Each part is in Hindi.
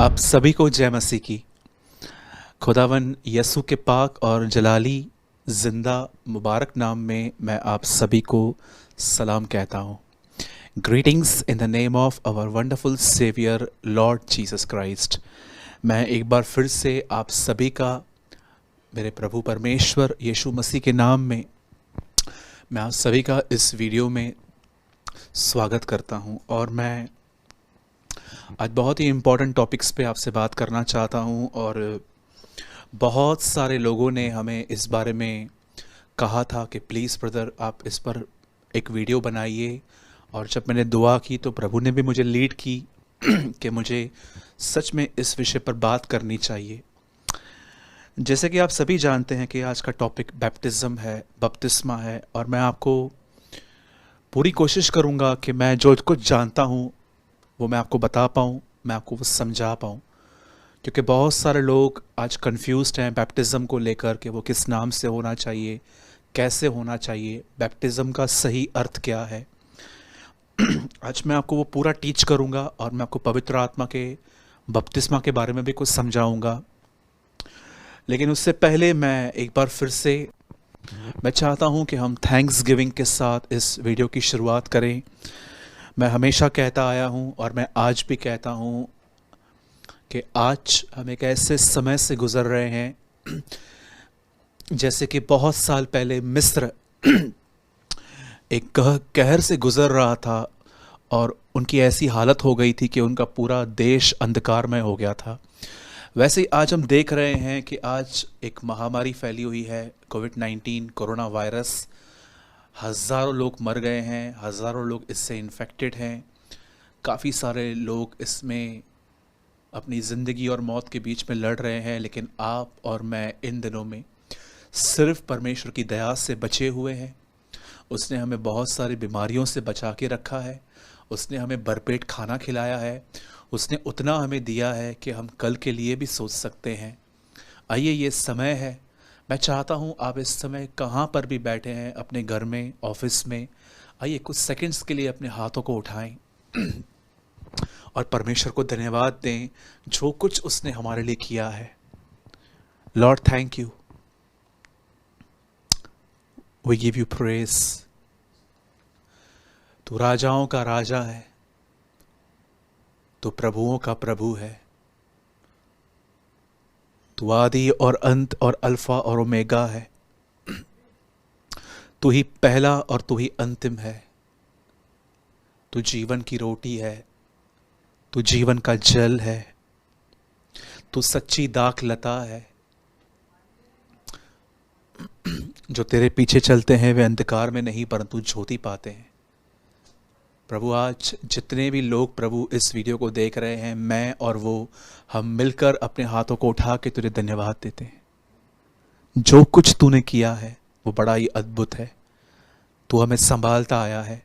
आप सभी को जय मसीह की। खुदावन यसु के पाक और जलाली जिंदा मुबारक नाम में मैं आप सभी को सलाम कहता हूँ। Greetings in the name of our wonderful saviour Lord Jesus Christ. मैं एक बार फिर से आप सभी का मेरे प्रभु परमेश्वर यीशु मसीह के नाम में मैं आप सभी का इस वीडियो में स्वागत करता हूँ। और मैं आज बहुत ही इम्पोर्टेंट टॉपिक्स पे आपसे बात करना चाहता हूँ। और बहुत सारे लोगों ने हमें इस बारे में कहा था कि प्लीज़ ब्रदर आप इस पर एक वीडियो बनाइए। और जब मैंने दुआ की तो प्रभु ने भी मुझे लीड की कि मुझे सच में इस विषय पर बात करनी चाहिए। जैसे कि आप सभी जानते हैं कि आज का टॉपिक बैप्टिज़्म है, बपतिस्मा है। और मैं आपको पूरी कोशिश करूँगा कि मैं जो कुछ जानता हूँ वो मैं आपको बता पाऊँ, मैं आपको वो समझा पाऊँ। क्योंकि बहुत सारे लोग आज कंफ्यूज्ड हैं बैप्टिज़्म को लेकर कि वो किस नाम से होना चाहिए, कैसे होना चाहिए, बैप्टिज़्म का सही अर्थ क्या है। आज मैं आपको वो पूरा टीच करूँगा और मैं आपको पवित्र आत्मा के बपतिस्मा के बारे में भी कुछ समझाऊँगा। लेकिन उससे पहले मैं एक बार फिर से मैं चाहता हूँ कि हम थैंक्स गिविंग के साथ इस वीडियो की शुरुआत करें। मैं हमेशा कहता आया हूँ और मैं आज भी कहता हूँ कि आज हम एक ऐसे समय से गुज़र रहे हैं जैसे कि बहुत साल पहले मिस्र एक कहर से गुज़र रहा था और उनकी ऐसी हालत हो गई थी कि उनका पूरा देश अंधकारमय हो गया था। वैसे ही आज हम देख रहे हैं कि आज एक महामारी फैली हुई है, कोविड-19 कोरोना वायरस। हज़ारों लोग मर गए हैं, हज़ारों लोग इससे इन्फेक्टेड हैं। काफ़ी सारे लोग इसमें अपनी ज़िंदगी और मौत के बीच में लड़ रहे हैं। लेकिन आप और मैं इन दिनों में सिर्फ परमेश्वर की दया से बचे हुए हैं। उसने हमें बहुत सारी बीमारियों से बचा के रखा है। उसने हमें भरपेट खाना खिलाया है। उसने उतना हमें दिया है कि हम कल के लिए भी सोच सकते हैं। आइए, ये समय है, मैं चाहता हूँ आप इस समय कहाँ पर भी बैठे हैं, अपने घर में, ऑफिस में, आइए कुछ सेकंड्स के लिए अपने हाथों को उठाएं और परमेश्वर को धन्यवाद दें जो कुछ उसने हमारे लिए किया है। Lord thank you, we give you praise. तू राजाओं का राजा है, तू प्रभुओं का प्रभु है। तू आदि और अंत और अल्फा और ओमेगा है। तू ही पहला और तू ही अंतिम है। तू जीवन की रोटी है, तू जीवन का जल है, तू सच्ची दाख लता है। जो तेरे पीछे चलते हैं वे अंधकार में नहीं परंतु ज्योति पाते हैं। प्रभु, आज जितने भी लोग प्रभु इस वीडियो को देख रहे हैं, मैं और वो, हम मिलकर अपने हाथों को उठा के तुझे धन्यवाद देते हैं। जो कुछ तूने किया है वो बड़ा ही अद्भुत है। तू हमें संभालता आया है।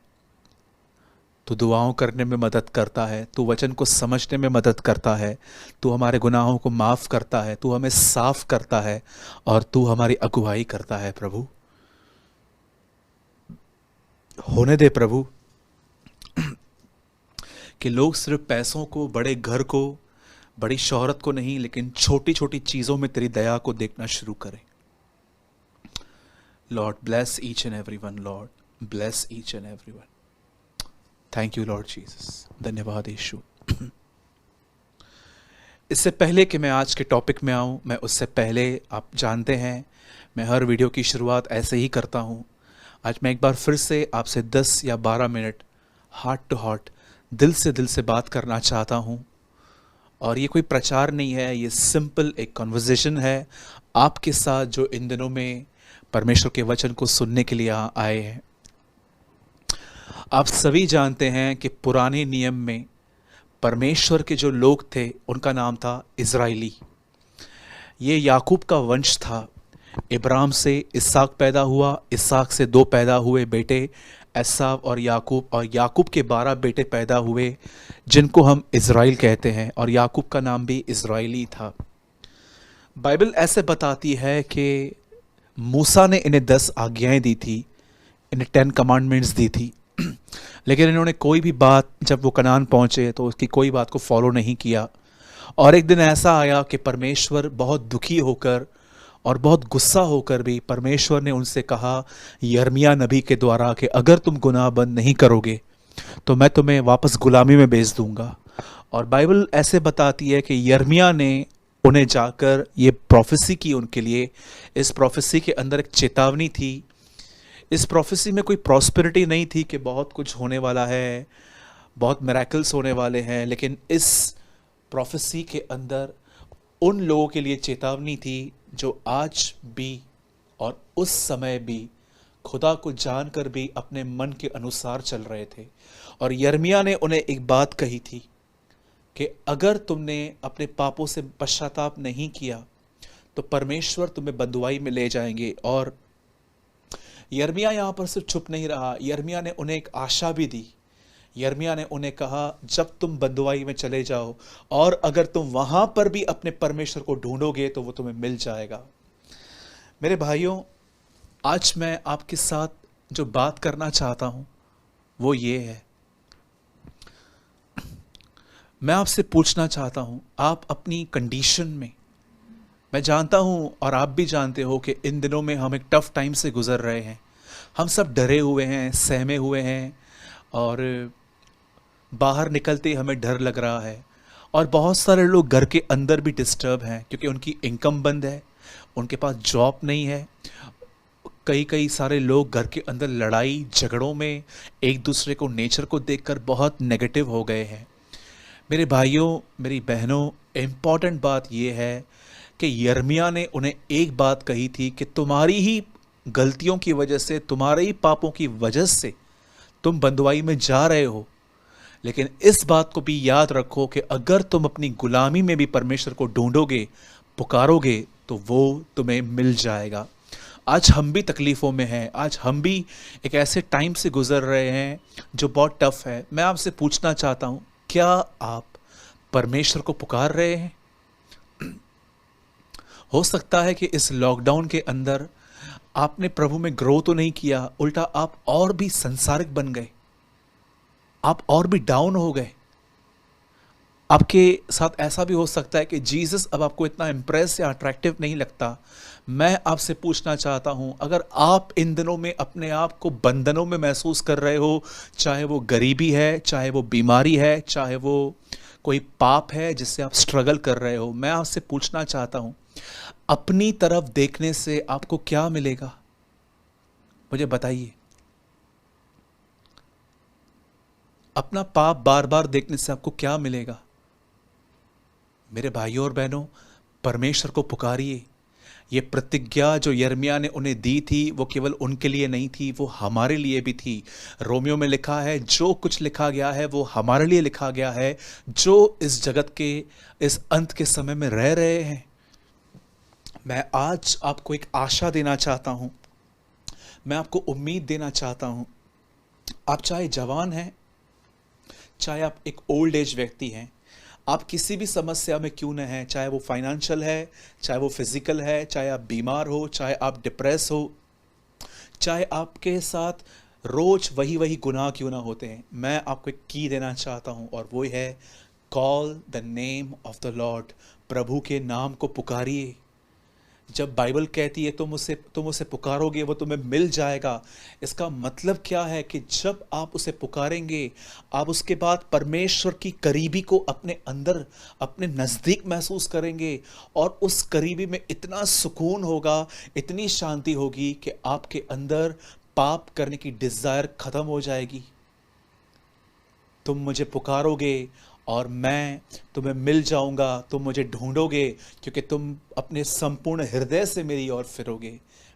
तू दुआओं करने में मदद करता है, तू वचन को समझने में मदद करता है, तू हमारे गुनाहों को माफ़ करता है, तू हमें साफ करता है और तू हमारी अगुवाई करता है। प्रभु, होने दे प्रभु कि लोग सिर्फ पैसों को, बड़े घर को, बड़ी शोहरत को नहीं, लेकिन छोटी छोटी चीज़ों में तेरी दया को देखना शुरू करें। Lord bless each and every one, Lord bless each and every one. Thank you Lord Jesus, धन्यवाद यीशु। इससे पहले कि मैं आज के टॉपिक में आऊँ, मैं उससे पहले, आप जानते हैं मैं हर वीडियो की शुरुआत ऐसे ही करता हूँ। आज मैं एक बार फिर से आपसे 10 या 12 मिनट हार्ट टू हार्ट, दिल से बात करना चाहता हूँ। और ये कोई प्रचार नहीं है, ये सिंपल एक कन्वर्सेशन है आपके साथ जो इन दिनों में परमेश्वर के वचन को सुनने के लिए आए हैं। आप सभी जानते हैं कि पुराने नियम में परमेश्वर के जो लोग थे उनका नाम था इज़राइली। ये याकूब का वंश था। इब्राहिम से इसहाक पैदा हुआ, इसहाक से 2 पैदा हुए बेटे एसाव और याकूब के 12 बेटे पैदा हुए जिनको हम इज़राइल कहते हैं। और याकूब का नाम भी इज़राइली था। बाइबल ऐसे बताती है कि मूसा ने इन्हें 10 आज्ञाएं दी थी, इन्हें 10 कमांडमेंट्स दी थी। लेकिन इन्होंने कोई भी बात, जब वो कनान पहुँचे तो उसकी कोई बात को फॉलो नहीं किया। और एक दिन ऐसा आया कि परमेश्वर बहुत दुखी होकर और बहुत गुस्सा होकर भी परमेश्वर ने उनसे कहा यिर्मयाह नबी के द्वारा कि अगर तुम गुनाह बंद नहीं करोगे तो मैं तुम्हें वापस गुलामी में भेज दूंगा। और बाइबल ऐसे बताती है कि यिर्मयाह ने उन्हें जाकर ये प्रोफेसी की उनके लिए। इस प्रोफेसी के अंदर एक चेतावनी थी। इस प्रोफेसी में कोई प्रॉस्पेरिटी नहीं थी कि बहुत कुछ होने वाला है, बहुत मिरेकल्स होने वाले हैं, लेकिन इस प्रोफेसी के अंदर उन लोगों के लिए चेतावनी थी जो आज भी और उस समय भी खुदा को जानकर भी अपने मन के अनुसार चल रहे थे। और यिर्मयाह ने उन्हें एक बात कही थी कि अगर तुमने अपने पापों से पश्चाताप नहीं किया तो परमेश्वर तुम्हें बंधुआई में ले जाएंगे। और यिर्मयाह यहाँ पर सिर्फ चुप नहीं रहा, यिर्मयाह ने उन्हें एक आशा भी दी। यिर्मयाह ने उन्हें कहा जब तुम बंधुआई में चले जाओ और अगर तुम वहां पर भी अपने परमेश्वर को ढूंढोगे तो वो तुम्हें मिल जाएगा। मेरे भाइयों, आज मैं आपके साथ जो बात करना चाहता हूं वो ये है, मैं आपसे पूछना चाहता हूं, आप अपनी कंडीशन में, मैं जानता हूं और आप भी जानते हो कि इन दिनों में हम एक टफ टाइम से गुजर रहे हैं। हम सब डरे हुए हैं, सहमे हुए हैं और बाहर निकलते ही हमें डर लग रहा है। और बहुत सारे लोग घर के अंदर भी डिस्टर्ब हैं क्योंकि उनकी इनकम बंद है, उनके पास जॉब नहीं है। कई सारे लोग घर के अंदर लड़ाई झगड़ों में एक दूसरे को नेचर को देखकर बहुत नेगेटिव हो गए हैं। मेरे भाइयों, मेरी बहनों, इम्पॉर्टेंट बात यह है कि यिर्मयाह ने उन्हें एक बात कही थी कि तुम्हारी ही गलतियों की वजह से, तुम्हारे ही पापों की वजह से तुम बंधुआई में जा रहे हो, लेकिन इस बात को भी याद रखो कि अगर तुम अपनी गुलामी में भी परमेश्वर को ढूंढोगे, पुकारोगे, तो वो तुम्हें मिल जाएगा। आज हम भी तकलीफ़ों में हैं, आज हम भी एक ऐसे टाइम से गुजर रहे हैं जो बहुत टफ है। मैं आपसे पूछना चाहता हूँ, क्या आप परमेश्वर को पुकार रहे हैं? हो सकता है कि इस लॉकडाउन के अंदर आपने प्रभु में ग्रो तो नहीं किया, उल्टा आप और भी संसारिक बन गए, आप और भी डाउन हो गए। आपके साथ ऐसा भी हो सकता है कि जीसस अब आपको इतना इम्प्रेस या अट्रैक्टिव नहीं लगता। मैं आपसे पूछना चाहता हूं, अगर आप इन दिनों में अपने आप को बंधनों में महसूस कर रहे हो, चाहे वो गरीबी है, चाहे वो बीमारी है, चाहे वो कोई पाप है जिससे आप स्ट्रगल कर रहे हो, मैं आपसे पूछना चाहता हूं, अपनी तरफ देखने से आपको क्या मिलेगा? मुझे बताइए। अपना पाप बार बार देखने से आपको क्या मिलेगा? मेरे भाइयों और बहनों, परमेश्वर को पुकारिए। ये प्रतिज्ञा जो यिर्मयाह ने उन्हें दी थी वो केवल उनके लिए नहीं थी, वो हमारे लिए भी थी। रोमियो में लिखा है, जो कुछ लिखा गया है वो हमारे लिए लिखा गया है, जो इस जगत के इस अंत के समय में रह रहे हैं। मैं आज आपको एक आशा देना चाहता हूं, मैं आपको उम्मीद देना चाहता हूं। आप चाहे जवान हैं, चाहे आप एक ओल्ड एज व्यक्ति हैं, आप किसी भी समस्या में क्यों न हैं, चाहे वो फाइनेंशियल है, चाहे वो फिजिकल है, चाहे आप बीमार हो, चाहे आप डिप्रेस हो, चाहे आपके साथ रोज वही वही गुनाह क्यों ना होते हैं, मैं आपको एक की देना चाहता हूं और वो है call the name of the Lord. प्रभु के नाम को पुकारिए। जब बाइबल कहती है तुम उसे पुकारोगे वो तुम्हें मिल जाएगा, इसका मतलब क्या है कि जब आप उसे पुकारेंगे, आप उसके बाद परमेश्वर की करीबी को अपने अंदर, अपने नज़दीक महसूस करेंगे और उस करीबी में इतना सुकून होगा, इतनी शांति होगी कि आपके अंदर पाप करने की डिज़ायर ख़त्म हो जाएगी। तुम मुझे पुकारोगे और मैं तुम्हें मिल जाऊंगा, तुम मुझे ढूंढोगे क्योंकि तुम अपने संपूर्ण हृदय से मेरी ओर फिरोगे।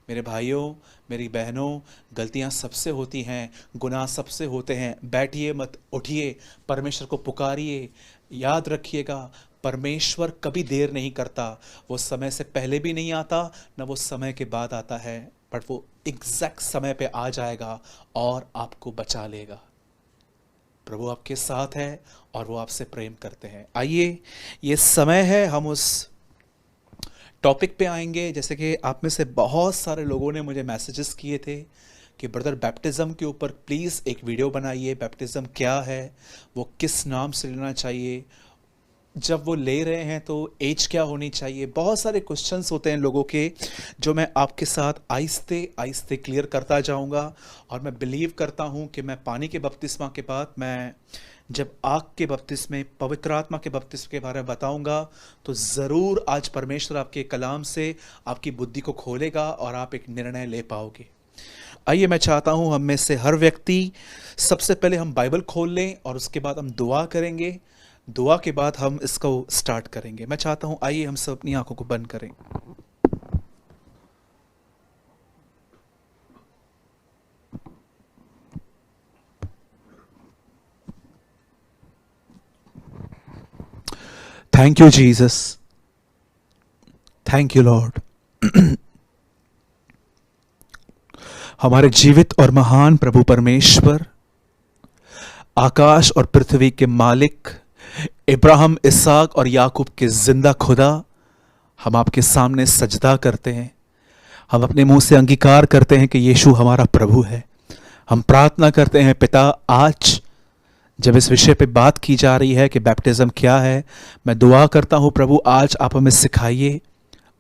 मेरे भाइयों, मेरी बहनों, गलतियां सबसे होती हैं, गुनाह सबसे होते हैं। बैठिए मत, उठिए, परमेश्वर को पुकारिए। याद रखिएगा, परमेश्वर कभी देर नहीं करता। वो समय से पहले भी नहीं आता, न वो समय के बाद आता है, बट वो एग्जैक्ट समय पे आ जाएगा और आपको बचा लेगा। प्रभु आपके साथ है और वो आपसे प्रेम करते हैं। आइए, ये समय है हम उस टॉपिक पे आएंगे। जैसे कि आप में से बहुत सारे लोगों ने मुझे मैसेजेस किए थे कि ब्रदर बैप्टिज़म के ऊपर प्लीज़ एक वीडियो बनाइए। बैप्टिज़म क्या है, वो किस नाम से लेना चाहिए, जब वो ले रहे हैं तो एज क्या होनी चाहिए, बहुत सारे क्वेश्चंस होते हैं लोगों के, जो मैं आपके साथ आहिस्ते आहिस्ते क्लियर करता जाऊंगा। और मैं बिलीव करता हूं कि मैं पानी के बपतिस्मा के बाद मैं जब आग के बपतिस्मे पवित्र आत्मा के बपतिस्मे के बारे में बताऊंगा, तो ज़रूर आज परमेश्वर आपके कलाम से आपकी बुद्धि को खोलेगा और आप एक निर्णय ले पाओगे। आइए, मैं चाहता हूं हम में से हर व्यक्ति सबसे पहले हम बाइबल खोल लें और उसके बाद हम दुआ करेंगे। दुआ के बाद हम इसको स्टार्ट करेंगे। मैं चाहता हूं आइए हम सब अपनी आंखों को बंद करें। Thank you Jesus, thank you Lord. हमारे जीवित और महान प्रभु परमेश्वर, आकाश और पृथ्वी के मालिक, इब्राहिम, इसहाक और याकूब के जिंदा खुदा, हम आपके सामने सजदा करते हैं। हम अपने मुंह से अंगीकार करते हैं कि यीशु हमारा प्रभु है। हम प्रार्थना करते हैं पिता, आज जब इस विषय पे बात की जा रही है कि बैप्टिज्म क्या है, मैं दुआ करता हूं प्रभु, आज आप हमें सिखाइए,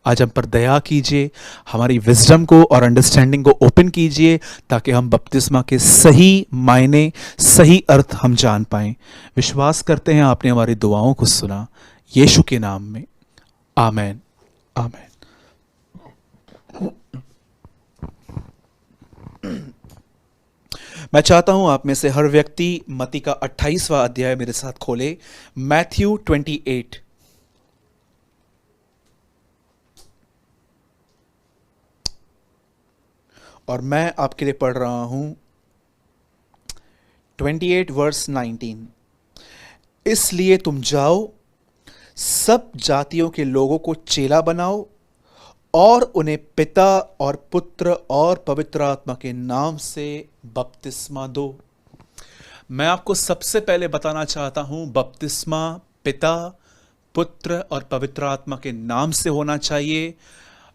आज हम पर दया कीजिए, हमारी विजडम को और अंडरस्टैंडिंग को ओपन कीजिए, ताकि हम बपतिस्मा के सही मायने, सही अर्थ हम जान पाएं। विश्वास करते हैं आपने हमारी दुआओं को सुना, यीशु के नाम में, आमेन, आमेन। मैं चाहता हूं आप में से हर व्यक्ति मत्ती का 28वां अध्याय मेरे साथ खोले, मैथ्यू 28। और मैं आपके लिए पढ़ रहा हूं 28 वर्स 19। इसलिए तुम जाओ, सब जातियों के लोगों को चेला बनाओ और उन्हें पिता और पुत्र और पवित्र आत्मा के नाम से बपतिस्मा दो। मैं आपको सबसे पहले बताना चाहता हूं, बपतिस्मा पिता, पुत्र और पवित्र आत्मा के नाम से होना चाहिए।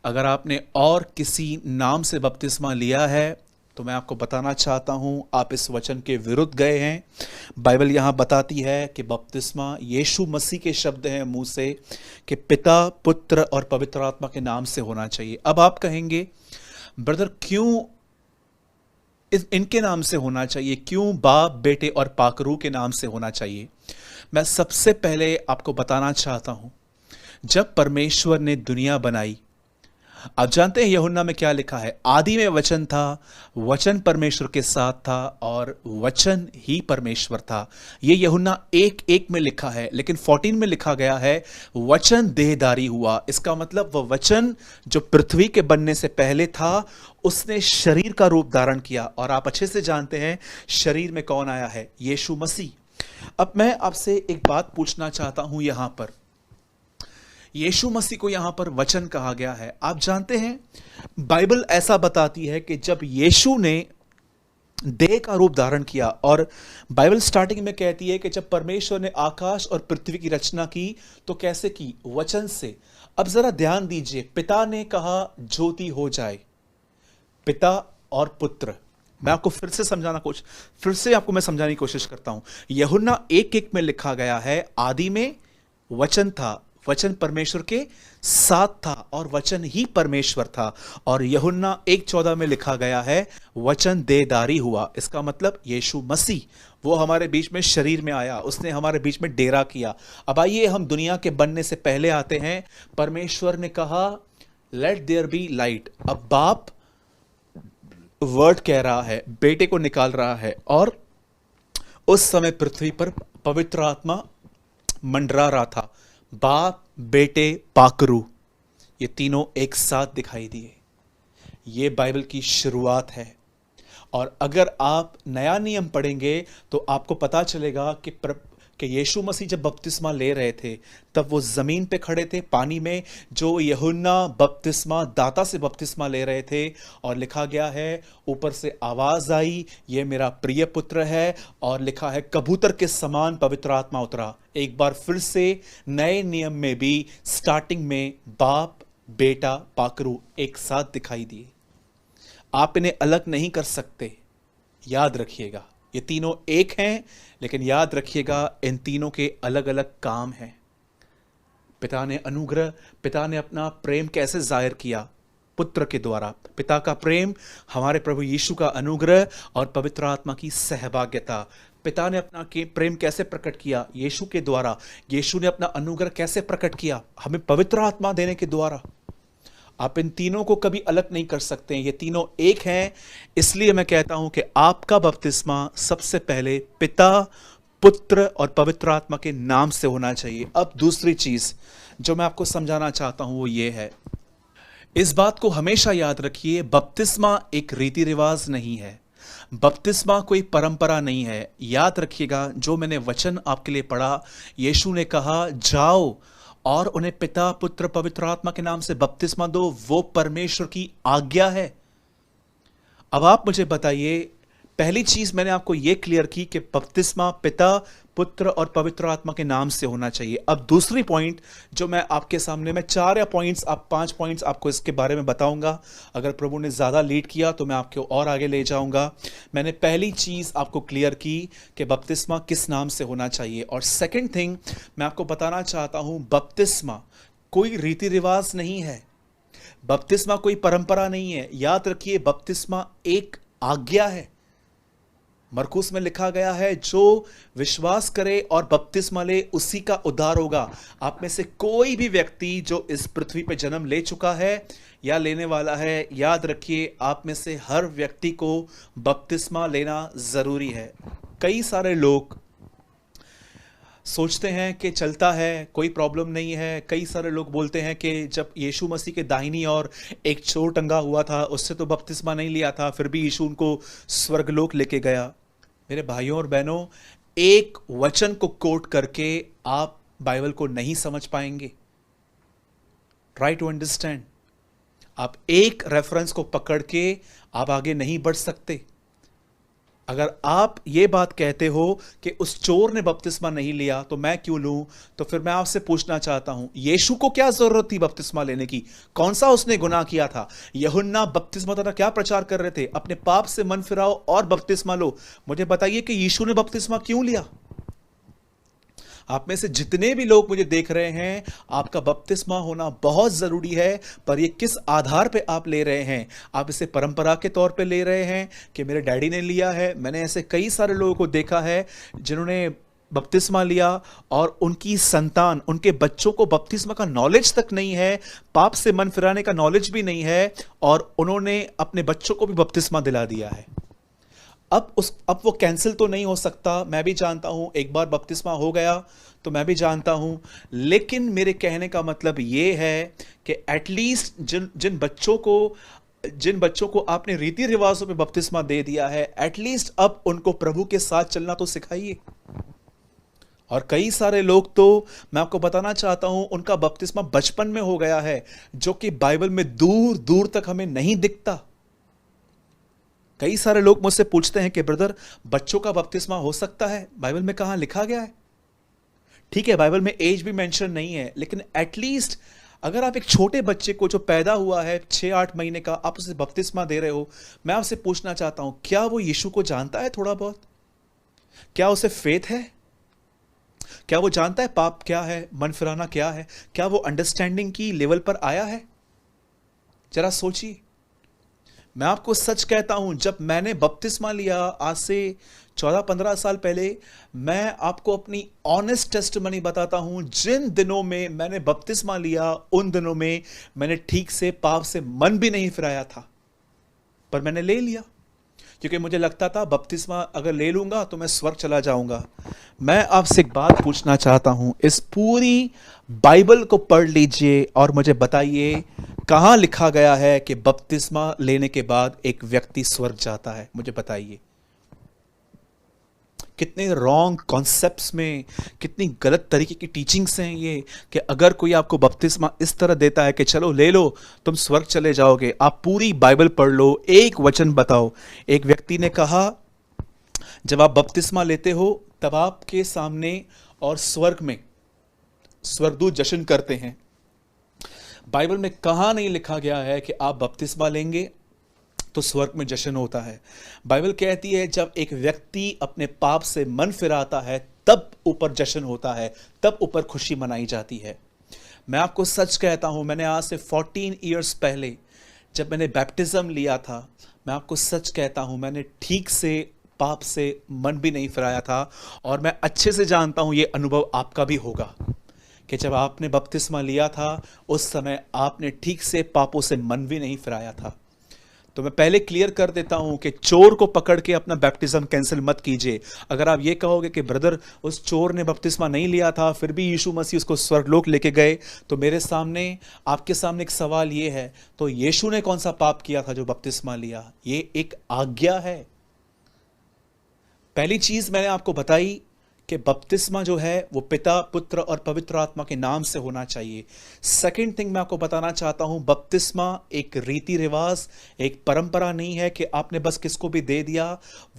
अगर आपने और किसी नाम से बपतिस्मा लिया है तो मैं आपको बताना चाहता हूं, आप इस वचन के विरुद्ध गए हैं। बाइबल यहां बताती है कि बपतिस्मा यीशु मसीह के शब्द हैं मुंह से कि पिता, पुत्र और पवित्र आत्मा के नाम से होना चाहिए। अब आप कहेंगे, ब्रदर क्यों इनके नाम से होना चाहिए, क्यों बाप, बेटे और पाकरू के नाम से होना चाहिए? मैं सबसे पहले आपको बताना चाहता हूं, जब परमेश्वर ने दुनिया बनाई, आप जानते हैं यूहन्ना में क्या लिखा है? आदि में वचन था, वचन परमेश्वर के साथ था और वचन ही परमेश्वर था। ये यूहन्ना 1:1 में लिखा है, लेकिन 14 में लिखा गया है वचन देहधारी हुआ। इसका मतलब वह वचन जो पृथ्वी के बनने से पहले था, उसने शरीर का रूप धारण किया। और आप अच्छे से जानते हैं शरीर में कौन आया है? यीशु मसीह। अब मैं आपसे एक बात पूछना चाहता हूं, यहां पर यीशु मसीह को यहां पर वचन कहा गया है। आप जानते हैं बाइबल ऐसा बताती है कि जब यीशु ने देह का रूप धारण किया, और बाइबल स्टार्टिंग में कहती है कि जब परमेश्वर ने आकाश और पृथ्वी की रचना की तो कैसे की? वचन से। अब जरा ध्यान दीजिए, पिता ने कहा ज्योति हो जाए, पिता और पुत्र। मैं आपको फिर से आपको मैं समझाने की कोशिश करता हूं। यूहन्ना 1:1 में लिखा गया है आदि में वचन था, वचन परमेश्वर के साथ था और वचन ही परमेश्वर था। और यूहन्ना 1:14 में लिखा गया है वचन देहधारी हुआ। इसका मतलब यीशु मसीह, वो हमारे बीच में शरीर में आया, उसने हमारे बीच में डेरा किया। अब आइए हम दुनिया के बनने से पहले आते हैं। परमेश्वर ने कहा लेट देयर बी लाइट। अब बाप वर्ड कह रहा है, बेटे को निकाल रहा है, और उस समय पृथ्वी पर पवित्र आत्मा मंडरा रहा था। बाप, बेटे, पाकरू, ये तीनों एक साथ दिखाई दिए। ये बाइबल की शुरुआत है। और अगर आप नया नियम पढ़ेंगे तो आपको पता चलेगा कि यीशु मसीह जब बपतिस्मा ले रहे थे तब वो जमीन पे खड़े थे पानी में, जो यूहन्ना बपतिस्मा दाता से बपतिस्मा ले रहे थे। और लिखा गया है ऊपर से आवाज आई, ये मेरा प्रिय पुत्र है, और लिखा है कबूतर के समान पवित्र आत्मा उतरा। एक बार फिर से नए नियम में भी स्टार्टिंग में बाप, बेटा, पाकरू एक साथ दिखाई दिए। आप इन्हें अलग नहीं कर सकते, याद रखिएगा। ये तीनों एक हैं, लेकिन याद रखिएगा इन तीनों के अलग अलग काम हैं। पिता ने अनुग्रह, पिता ने अपना प्रेम कैसे जाहिर किया? पुत्र के द्वारा। पिता का प्रेम, हमारे प्रभु यीशु का अनुग्रह और पवित्र आत्मा की सहभागिता। पिता ने अपना प्रेम कैसे प्रकट किया? यीशु के द्वारा। यीशु ने अपना अनुग्रह कैसे प्रकट किया? हमें पवित्र आत्मा देने के द्वारा। आप इन तीनों को कभी अलग नहीं कर सकते, ये तीनों एक हैं। इसलिए मैं कहता हूं कि आपका बपतिस्मा सबसे पहले पिता, पुत्र और पवित्र आत्मा के नाम से होना चाहिए। अब दूसरी चीज जो मैं आपको समझाना चाहता हूं वो ये है, इस बात को हमेशा याद रखिए, बपतिस्मा एक रीति रिवाज नहीं है, बपतिस्मा कोई परंपरा नहीं है। याद रखिएगा, जो मैंने वचन आपके लिए पढ़ा, यीशु ने कहा जाओ और उन्हें पिता, पुत्र, पवित्र आत्मा के नाम से बपतिस्मा दो, वो परमेश्वर की आज्ञा है। अब आप मुझे बताइए, पहली चीज मैंने आपको यह क्लियर की कि बपतिस्मा पिता, पुत्र और पवित्र आत्मा के नाम से होना चाहिए। अब दूसरी पॉइंट जो मैं आपके सामने, मैं 4 या पॉइंट्स, आप 5 पॉइंट्स आपको इसके बारे में बताऊंगा। अगर प्रभु ने ज्यादा लीड किया तो मैं आपको और आगे ले जाऊंगा। मैंने पहली चीज आपको क्लियर की कि बपतिस्मा किस नाम से होना चाहिए, और सेकंड थिंग मैं आपको बताना चाहता हूं, बपतिस्मा कोई रीति रिवाज नहीं है, बपतिस्मा कोई परंपरा नहीं है। याद रखिए, बपतिस्मा एक आज्ञा है। मरकुस में लिखा गया है, जो विश्वास करे और बपतिस्मा ले उसी का उद्धार होगा। आप में से कोई भी व्यक्ति जो इस पृथ्वी पे जन्म ले चुका है या लेने वाला है, याद रखिए, आप में से हर व्यक्ति को बपतिस्मा लेना जरूरी है। कई सारे लोग सोचते हैं कि चलता है, कोई प्रॉब्लम नहीं है। कई सारे लोग बोलते हैं कि जब यीशु मसीह के दाहिनी और एक चोर टंगा हुआ था, उससे तो बपतिस्मा नहीं लिया था, फिर भी यीशु उनको स्वर्गलोक लेके गया। मेरे भाइयों और बहनों, एक वचन को कोट करके आप बाइबल को नहीं समझ पाएंगे। Try to understand. आप एक रेफरेंस को पकड़ के आप आगे नहीं बढ़ सकते। अगर आप ये बात कहते हो कि उस चोर ने बपतिस्मा नहीं लिया तो मैं क्यों लूं, तो फिर मैं आपसे पूछना चाहता हूं, यीशु को क्या जरूरत थी बपतिस्मा लेने की? कौन सा उसने गुनाह किया था? यूहन्ना बपतिस्मा द्वारा क्या प्रचार कर रहे थे? अपने पाप से मन फिराओ और बपतिस्मा लो। मुझे बताइए कि यीशु ने बपतिस्मा क्यों लिया? आप में से जितने भी लोग मुझे देख रहे हैं, आपका बपतिस्मा होना बहुत जरूरी है, पर ये किस आधार पे आप ले रहे हैं? आप इसे परंपरा के तौर पे ले रहे हैं कि मेरे डैडी ने लिया है। मैंने ऐसे कई सारे लोगों को देखा है जिन्होंने बपतिस्मा लिया और उनकी संतान, उनके बच्चों को बपतिस्मा का नॉलेज तक नहीं है, पाप से मन फिराने का नॉलेज भी नहीं है, और उन्होंने अपने बच्चों को भी बपतिस्मा दिला दिया है। अब वो कैंसिल तो नहीं हो सकता, मैं भी जानता हूं, एक बार बपतिस्मा हो गया तो मैं भी जानता हूं, लेकिन मेरे कहने का मतलब ये है कि एटलीस्ट जिन बच्चों को आपने रीति रिवाजों पे बपतिस्मा दे दिया है, एटलीस्ट अब उनको प्रभु के साथ चलना तो सिखाइए। और कई सारे लोग तो, मैं आपको बताना चाहता हूं, उनका बपतिस्मा बचपन में हो गया है, जो कि बाइबल में दूर दूर तक हमें नहीं दिखता। कई सारे लोग मुझसे पूछते हैं कि ब्रदर, बच्चों का बपतिस्मा हो सकता है? बाइबल में कहां लिखा गया है? ठीक है, बाइबल में एज भी मेंशन नहीं है, लेकिन एटलीस्ट अगर आप एक छोटे बच्चे को जो पैदा हुआ है 6-8 महीने का, आप उसे बपतिस्मा दे रहे हो, मैं आपसे पूछना चाहता हूं, क्या वो यीशु को जानता है थोड़ा बहुत? क्या उसे फेथ है? क्या वो जानता है पाप क्या है, मन फिराना क्या है? क्या वो अंडरस्टैंडिंग की लेवल पर आया है? जरा सोचिए। मैं आपको सच कहता हूं, जब मैंने बपतिस्मा लिया आज से 14-15 साल पहले, मैं आपको अपनी ऑनेस्ट टेस्टिमनी बताता हूं, जिन दिनों में मैंने बपतिस्मा लिया, उन दिनों में मैंने ठीक से पाप से मन भी नहीं फिराया था, पर मैंने ले लिया क्योंकि मुझे लगता था बपतिस्मा अगर ले लूंगा तो मैं स्वर्ग चला जाऊंगा। मैं आपसे एक बात पूछना चाहता हूं, इस पूरी बाइबल को पढ़ लीजिए और मुझे बताइए कहां लिखा गया है कि बपतिस्मा लेने के बाद एक व्यक्ति स्वर्ग जाता है? मुझे बताइए। कितने रॉन्ग कॉन्सेप्ट्स में, कितनी गलत तरीके की टीचिंग्स हैं ये, कि अगर कोई आपको बपतिस्मा इस तरह देता है कि चलो ले लो, तुम स्वर्ग चले जाओगे। आप पूरी बाइबल पढ़ लो, एक वचन बताओ। एक व्यक्ति ने कहा, जब आप बपतिस्मा लेते हो तब आपके सामने और स्वर्ग में स्वर्गदूत जश्न करते हैं। बाइबल में कहां नहीं लिखा गया है कि आप बपतिस्मा लेंगे तो स्वर्ग में जश्न होता है। बाइबल कहती है जब एक व्यक्ति अपने पाप से मन फिराता है तब ऊपर जश्न होता है, तब ऊपर खुशी मनाई जाती है। मैं आपको सच कहता हूं, मैंने आज से 14 इयर्स पहले जब मैंने बैप्टिज्म लिया था, मैं आपको सच कहता हूं, मैंने ठीक से पाप से मन भी नहीं फिराया था। और मैं अच्छे से जानता हूं ये अनुभव आपका भी होगा कि जब आपने बपतिस्मा लिया था उस समय आपने ठीक से पापों से मन भी नहीं फिराया था। तो मैं पहले क्लियर कर देता हूं कि चोर को पकड़ के अपना बैप्टिज्म कैंसिल मत कीजिए। अगर आप ये कहोगे कि ब्रदर उस चोर ने बपतिस्मा नहीं लिया था फिर भी यीशु मसीह उसको स्वर्गलोक लेके गए, तो मेरे सामने आपके सामने एक सवाल ये है, तो यीशु ने कौन सा पाप किया था जो बपतिस्मा लिया? ये एक आज्ञा है। पहली चीज मैंने आपको बताई कि बपतिस्मा जो है वो पिता, पुत्र और पवित्र आत्मा के नाम से होना चाहिए। सेकंड थिंग मैं आपको बताना चाहता हूं, बपतिस्मा एक रीति रिवाज, एक परंपरा नहीं है कि आपने बस किसको भी दे दिया।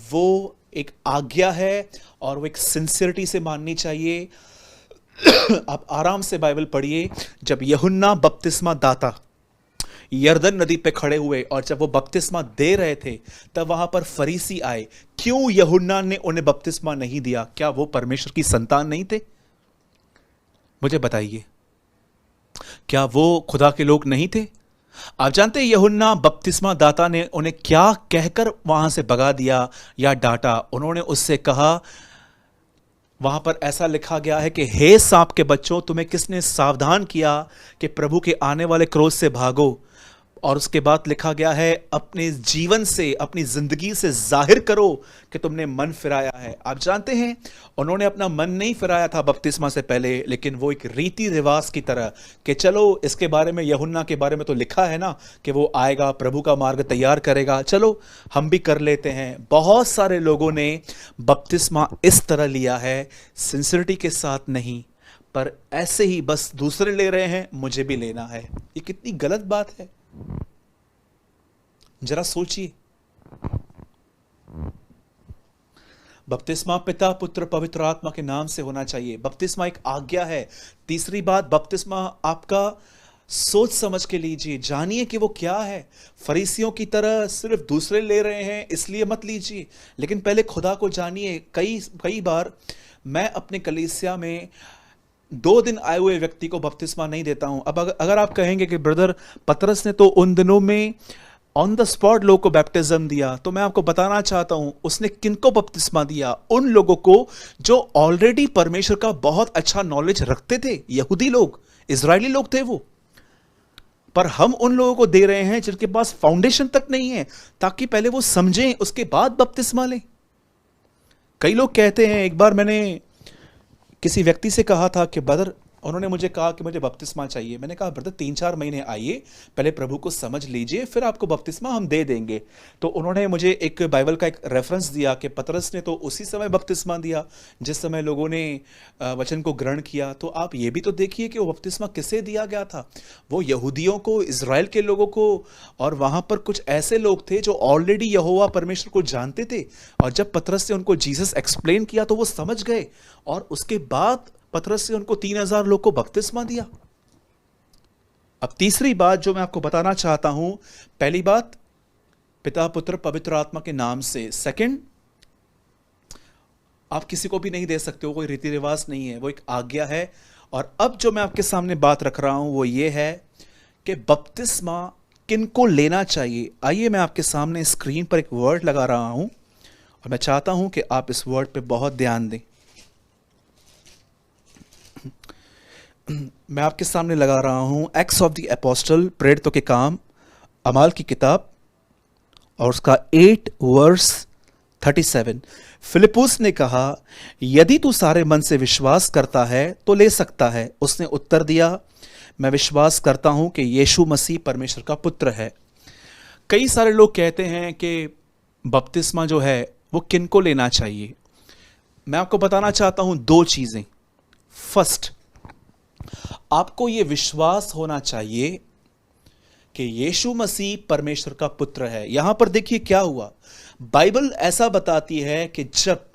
वो एक आज्ञा है और वो एक सिंसियरिटी से माननी चाहिए। आप आराम से बाइबल पढ़िए। जब यूहन्ना बपतिस्मा दाता यरदन नदी पे खड़े हुए और जब वो बपतिस्मा दे रहे थे तब वहां पर फरीसी आए। क्यों यूहन्ना ने उन्हें बपतिस्मा नहीं दिया? क्या वो परमेश्वर की संतान नहीं थे? मुझे बताइए, क्या वो खुदा के लोग नहीं थे? आप जानते हैं यूहन्ना बपतिस्मा दाता ने उन्हें क्या कहकर वहां से भगा दिया या डांटा? उन्होंने उससे कहा, वहां पर ऐसा लिखा गया है कि हे सांप के बच्चों, तुम्हें किसने सावधान किया कि प्रभु के आने वाले क्रोध से भागो? और उसके बाद लिखा गया है, अपने जीवन से, अपनी जिंदगी से जाहिर करो कि तुमने मन फिराया है। आप जानते हैं उन्होंने अपना मन नहीं फिराया था बपतिस्मा से पहले, लेकिन वो एक रीति रिवाज की तरह कि चलो इसके बारे में, यूहन्ना के बारे में तो लिखा है ना कि वो आएगा, प्रभु का मार्ग तैयार करेगा, चलो हम भी कर लेते हैं। बहुत सारे लोगों ने बपतिस्मा इस तरह लिया है, सिंसियरिटी के साथ नहीं, पर ऐसे ही बस दूसरे ले रहे हैं, मुझे भी लेना है। ये कितनी गलत बात है, जरा सोचिए। बपतिस्मा पिता, पुत्र, पवित्र आत्मा के नाम से होना चाहिए। बपतिस्मा एक आज्ञा है। तीसरी बात, बपतिस्मा आपका सोच समझ के लीजिए, जानिए कि वो क्या है। फरीसियों की तरह सिर्फ दूसरे ले रहे हैं इसलिए मत लीजिए, लेकिन पहले खुदा को जानिए। कई बार मैं अपने कलीसिया में 2 दिन आए हुए व्यक्ति को बपतिस्मा नहीं देता हूं। अब अगर आप कहेंगे कि ब्रदर पतरस ने तो उन दिनों में ऑन द स्पॉट लोग को बैप्टिज्म दिया, तो मैं आपको बताना चाहता हूं उसने किनको बपतिस्मा दिया? उन लोगों को जो ऑलरेडी परमेश्वर का बहुत अच्छा नॉलेज रखते थे। यहूदी लोग, इजरायली लोग थे वो। पर हम उन लोगों को दे रहे हैं जिनके पास फाउंडेशन तक नहीं है, ताकि पहले वो समझें उसके बाद बपतिस्मा लें। कई लोग कहते हैं, एक बार मैंने किसी व्यक्ति से कहा था कि ब्रदर, उन्होंने मुझे कहा कि मुझे बपतिस्मा चाहिए। मैंने कहा ब्रदर 3-4 महीने आइए, पहले प्रभु को समझ लीजिए, फिर आपको बपतिस्मा हम दे देंगे। तो उन्होंने मुझे एक बाइबल का एक रेफरेंस दिया कि पतरस ने तो उसी समय बपतिस्मा दिया जिस समय लोगों ने वचन को ग्रहण किया। तो आप ये भी तो देखिए कि वो बपतिस्मा किसे दिया गया था? वो यहूदियों को, इजराइल के लोगों को। और वहां पर कुछ ऐसे लोग थे जो ऑलरेडी यहोवा परमेश्वर को जानते थे, और जब पतरस ने उनको जीसस एक्सप्लेन किया तो वो समझ गए, और उसके बाद पतरस से उनको 3000 लोग को बपतिस्मा दिया। अब तीसरी बात जो मैं आपको बताना चाहता हूं, पहली बात पिता, पुत्र, पवित्र आत्मा के नाम से। सेकंड, आप किसी को भी नहीं दे सकते हो, कोई रीति रिवाज नहीं है, वो एक आज्ञा है। और अब जो मैं आपके सामने बात रख रहा हूं वो ये है कि बपतिस्मा किनको लेना चाहिए। आइए मैं आपके सामने स्क्रीन पर एक वर्ड लगा रहा हूं और मैं चाहता हूं कि आप इस वर्ड पे बहुत ध्यान दें। मैं आपके सामने लगा रहा हूं एक्ट्स ऑफ द एपोस्टल, प्रेरितों के काम, अमाल की किताब, और उसका 8 वर्स 37। फिलिप्पुस ने कहा, यदि तू सारे मन से विश्वास करता है तो ले सकता है। उसने उत्तर दिया, मैं विश्वास करता हूं कि यीशु मसीह परमेश्वर का पुत्र है। कई सारे लोग कहते हैं कि बपतिस्मा जो है वो किनको लेना चाहिए। मैं आपको बताना चाहता हूं 2 चीजें। फर्स्ट, आपको यह विश्वास होना चाहिए कि यीशु मसीह परमेश्वर का पुत्र है। यहां पर देखिए क्या हुआ। बाइबल ऐसा बताती है कि जब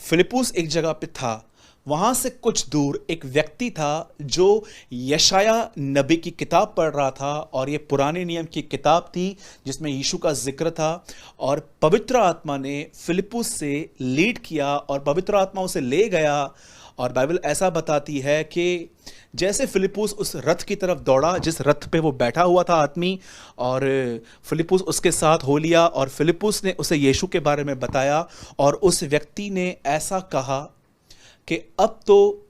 फिलिप्पुस एक जगह पे था, वहां से कुछ दूर एक व्यक्ति था जो यशाया नबी की किताब पढ़ रहा था, और यह पुराने नियम की किताब थी जिसमें यीशु का जिक्र था। और पवित्र आत्मा ने फिलिप्पुस से लीड किया और पवित्र आत्मा उसे ले गया। और बाइबल ऐसा बताती है कि जैसे फिलिप्पुस उस रथ की तरफ दौड़ा जिस रथ पे वो बैठा हुआ था आदमी, और फिलिप्पुस उसके साथ हो लिया, और फिलिप्पुस ने उसे यीशु के बारे में बताया, और उस व्यक्ति ने ऐसा कहा कि अब तो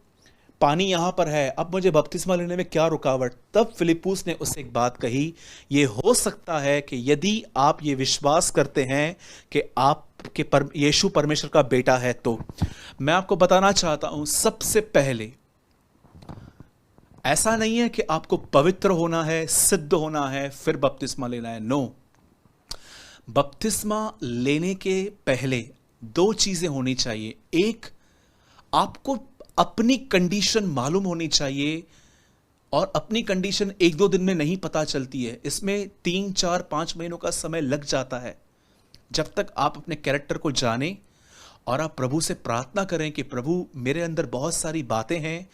पानी यहाँ पर है, अब मुझे बपतिस्मा लेने में क्या रुकावट। तब फिलिप्पुस ने उससे एक बात कही, ये हो सकता है कि यदि आप ये विश्वास करते हैं कि यीशु परमेश्वर का बेटा है। तो मैं आपको बताना चाहता हूं, सबसे पहले ऐसा नहीं है कि आपको पवित्र होना है, सिद्ध होना है, फिर बपतिस्मा लेना है। नो, बपतिस्मा लेने के पहले दो चीजें होनी चाहिए। एक, आपको अपनी कंडीशन मालूम होनी चाहिए, और अपनी कंडीशन एक दो दिन में नहीं पता चलती है, इसमें 3, 4, 5 महीनों का समय लग जाता है। जब तक आप अपने कैरेक्टर को जाने और आप प्रभु से प्रार्थना करें कि प्रभु मेरे अंदर बहुत सारी बातें हैं,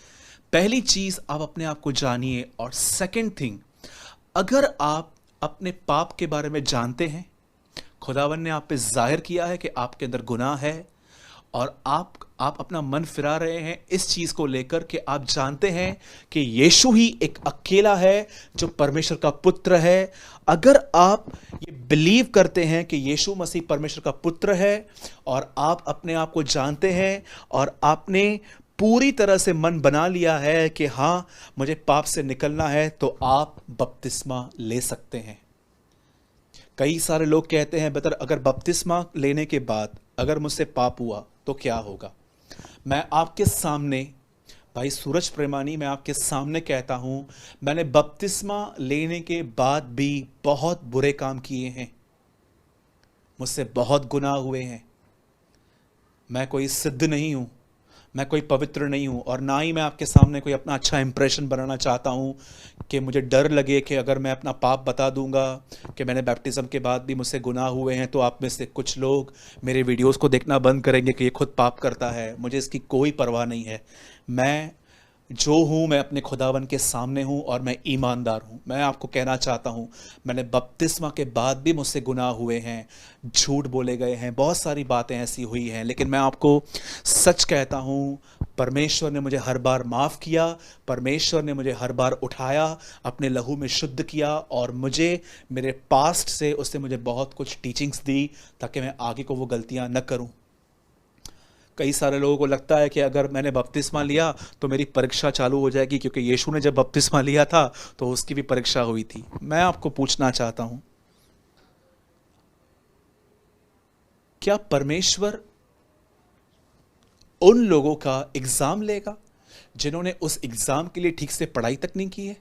पहली चीज आप अपने आप को जानिए। और सेकंड थिंग, अगर आप अपने पाप के बारे में जानते हैं, खुदावन ने आप पे जाहिर किया है कि आपके अंदर गुनाह है, और आप अपना मन फिरा रहे हैं इस चीज को लेकर कि आप जानते हैं कि यीशु ही एक अकेला है जो परमेश्वर का पुत्र है। अगर आप ये बिलीव करते हैं कि यीशु मसीह परमेश्वर का पुत्र है, और आप अपने आप को जानते हैं, और आपने पूरी तरह से मन बना लिया है कि हाँ मुझे पाप से निकलना है, तो आप बपतिस्मा ले सकते हैं। कई सारे लोग कहते हैं बेहतर अगर बपतिस्मा लेने के बाद अगर मुझसे पाप हुआ तो क्या होगा। मैं आपके सामने, भाई सूरज प्रेमानी, मैं आपके सामने कहता हूं, मैंने बपतिस्मा लेने के बाद भी बहुत बुरे काम किए हैं, मुझसे बहुत गुनाह हुए हैं। मैं कोई सिद्ध नहीं हूं, मैं कोई पवित्र नहीं हूं, और ना ही मैं आपके सामने कोई अपना अच्छा इंप्रेशन बनाना चाहता हूं कि मुझे डर लगे कि अगर मैं अपना पाप बता दूंगा कि मैंने बैप्टिज्म के बाद भी मुझसे गुनाह हुए हैं, तो आप में से कुछ लोग मेरे वीडियोस को देखना बंद करेंगे कि ये खुद पाप करता है। मुझे इसकी कोई परवाह नहीं है। मैं जो हूँ, मैं अपने खुदावन के सामने हूँ, और मैं ईमानदार हूँ। मैं आपको कहना चाहता हूँ, मैंने बपतिस्मा के बाद भी मुझसे गुनाह हुए हैं, झूठ बोले गए हैं, बहुत सारी बातें ऐसी हुई हैं, लेकिन मैं आपको सच कहता हूँ, परमेश्वर ने मुझे हर बार माफ़ किया, परमेश्वर ने मुझे हर बार उठाया, अपने लहू में शुद्ध किया, और मुझे मेरे पास्ट से उसने मुझे बहुत कुछ टीचिंग्स दी ताकि मैं आगे को वो गलतियाँ न करूँ। कई सारे लोगों को लगता है कि अगर मैंने बपतिस्मा लिया तो मेरी परीक्षा चालू हो जाएगी, क्योंकि यीशु ने जब बपतिस्मा लिया था तो उसकी भी परीक्षा हुई थी। मैं आपको पूछना चाहता हूं, क्या परमेश्वर उन लोगों का एग्जाम लेगा जिन्होंने उस एग्जाम के लिए ठीक से पढ़ाई तक नहीं की है?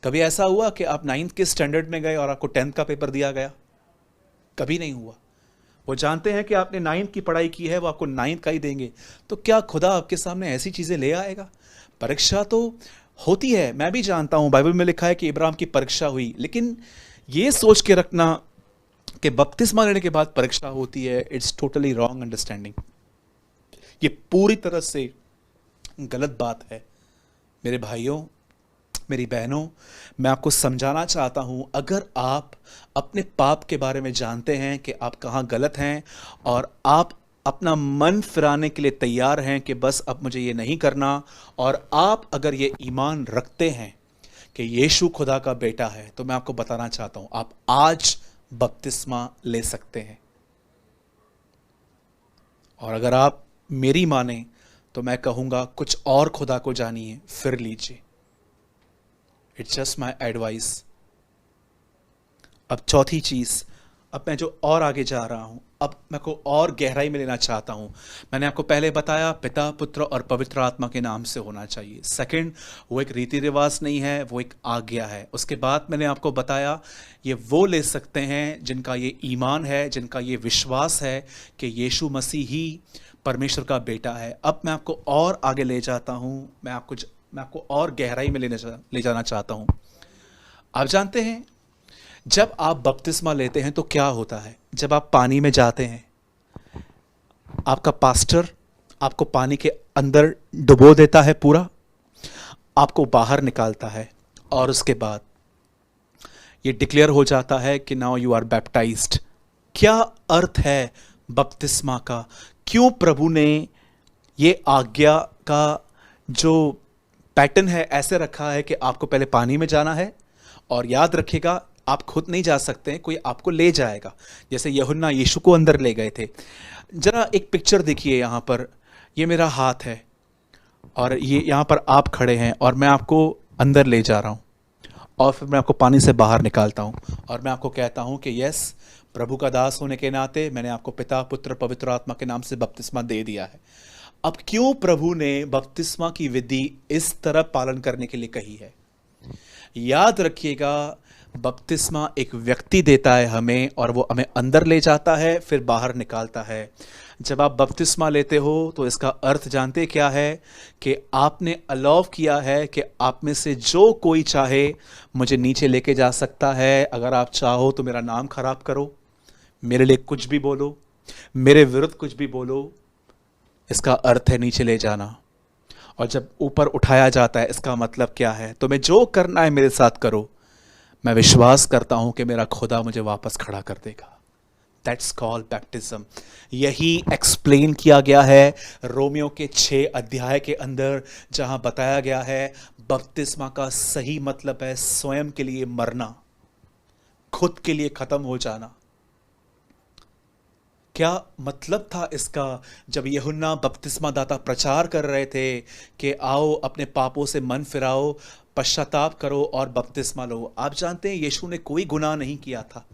कभी ऐसा हुआ कि आप 9th के स्टैंडर्ड में गए और आपको 10th का पेपर दिया गया? कभी नहीं हुआ। वो जानते हैं कि आपने 9th की पढ़ाई की है, वो आपको 9th का ही देंगे। तो क्या खुदा आपके सामने ऐसी चीजें ले आएगा? परीक्षा तो होती है, मैं भी जानता हूं, बाइबल में लिखा है कि इब्राहिम की परीक्षा हुई, लेकिन ये सोच के रखना कि बपतिस्मा लेने के बाद परीक्षा होती है, इट्स टोटली रॉन्ग अंडरस्टैंडिंग। ये पूरी तरह से गलत बात है। मेरे भाइयों, मेरी बहनों, मैं आपको समझाना चाहता हूं, अगर आप अपने पाप के बारे में जानते हैं कि आप कहां गलत हैं, और आप अपना मन फिराने के लिए तैयार हैं कि बस अब मुझे ये नहीं करना, और आप अगर ये ईमान रखते हैं कि यीशु खुदा का बेटा है, तो मैं आपको बताना चाहता हूं, आप आज बपतिस्मा ले सकते हैं। और अगर आप मेरी माने तो मैं कहूंगा कुछ और खुदा को जानिए, फिर लीजिए। It's just my advice. अब चौथी चीज, अब मैं जो और आगे जा रहा हूं, अब मैं को और गहराई में लेना चाहता हूं। मैंने आपको पहले बताया पिता, पुत्र और पवित्र आत्मा के नाम से होना चाहिए। सेकंड, वो एक रीति रिवाज नहीं है, वो एक आज्ञा है। उसके बाद मैंने आपको बताया ये वो ले सकते हैं जिनका ये ईमान है, जिनका ये विश्वास है कि यीशु मसीह ही परमेश्वर का बेटा है। अब मैं आपको और आगे ले जाता हूं, मैं आपको और गहराई में ले जाना चाहता हूं। आप जानते हैं जब आप बपतिस्मा लेते हैं तो क्या होता है? जब आप पानी में जाते हैं, आपका पास्टर आपको पानी के अंदर डुबो देता है, पूरा आपको बाहर निकालता है, और उसके बाद ये डिक्लेयर हो जाता है कि नाउ यू आर बैप्टाइज्ड। क्या अर्थ है बपतिस्मा का? क्यों प्रभु ने ये आज्ञा का जो पैटर्न है, ऐसे रखा है कि आपको पहले पानी में जाना है, और याद रखिएगा आप खुद नहीं जा सकते हैं, कोई आपको ले जाएगा। जैसे यूहन्ना यीशु को अंदर ले गए थे। जरा एक पिक्चर देखिए यहाँ पर, ये मेरा हाथ है और ये यहाँ पर आप खड़े हैं और मैं आपको अंदर ले जा रहा हूँ, और फिर मैं आपको पानी से बाहर निकालता हूँ और मैं आपको कहता हूँ कि यस, प्रभु का दास होने के नाते मैंने आपको पिता पुत्र पवित्र आत्मा के नाम से बपतिस्मा दे दिया है। अब क्यों प्रभु ने बपतिस्मा की विधि इस तरह पालन करने के लिए कही है? याद रखिएगा, बपतिस्मा एक व्यक्ति देता है हमें, और वो हमें अंदर ले जाता है फिर बाहर निकालता है। जब आप बपतिस्मा लेते हो तो इसका अर्थ जानते क्या है? कि आपने अलाउ किया है कि आप में से जो कोई चाहे मुझे नीचे लेके जा सकता है। अगर आप चाहो तो मेरा नाम खराब करो, मेरे लिए कुछ भी बोलो, मेरे विरुद्ध कुछ भी बोलो, इसका अर्थ है नीचे ले जाना। और जब ऊपर उठाया जाता है, इसका मतलब क्या है? तुम्हें जो करना है मेरे साथ करो, मैं विश्वास करता हूं कि मेरा खुदा मुझे वापस खड़ा कर देगा। That's called baptism. यही एक्सप्लेन किया गया है रोमियो के 6 अध्याय के अंदर, जहां बताया गया है बपतिस्मा का सही मतलब है स्वयं के लिए मरना, खुद के लिए खत्म हो जाना। क्या मतलब था इसका? जब यूहन्ना बपतिस्मा दाता प्रचार कर रहे थे कि आओ अपने पापों से मन फिराओ, पश्चाताप करो और बपतिस्मा लो। आप जानते हैं यीशु ने कोई गुनाह नहीं किया था,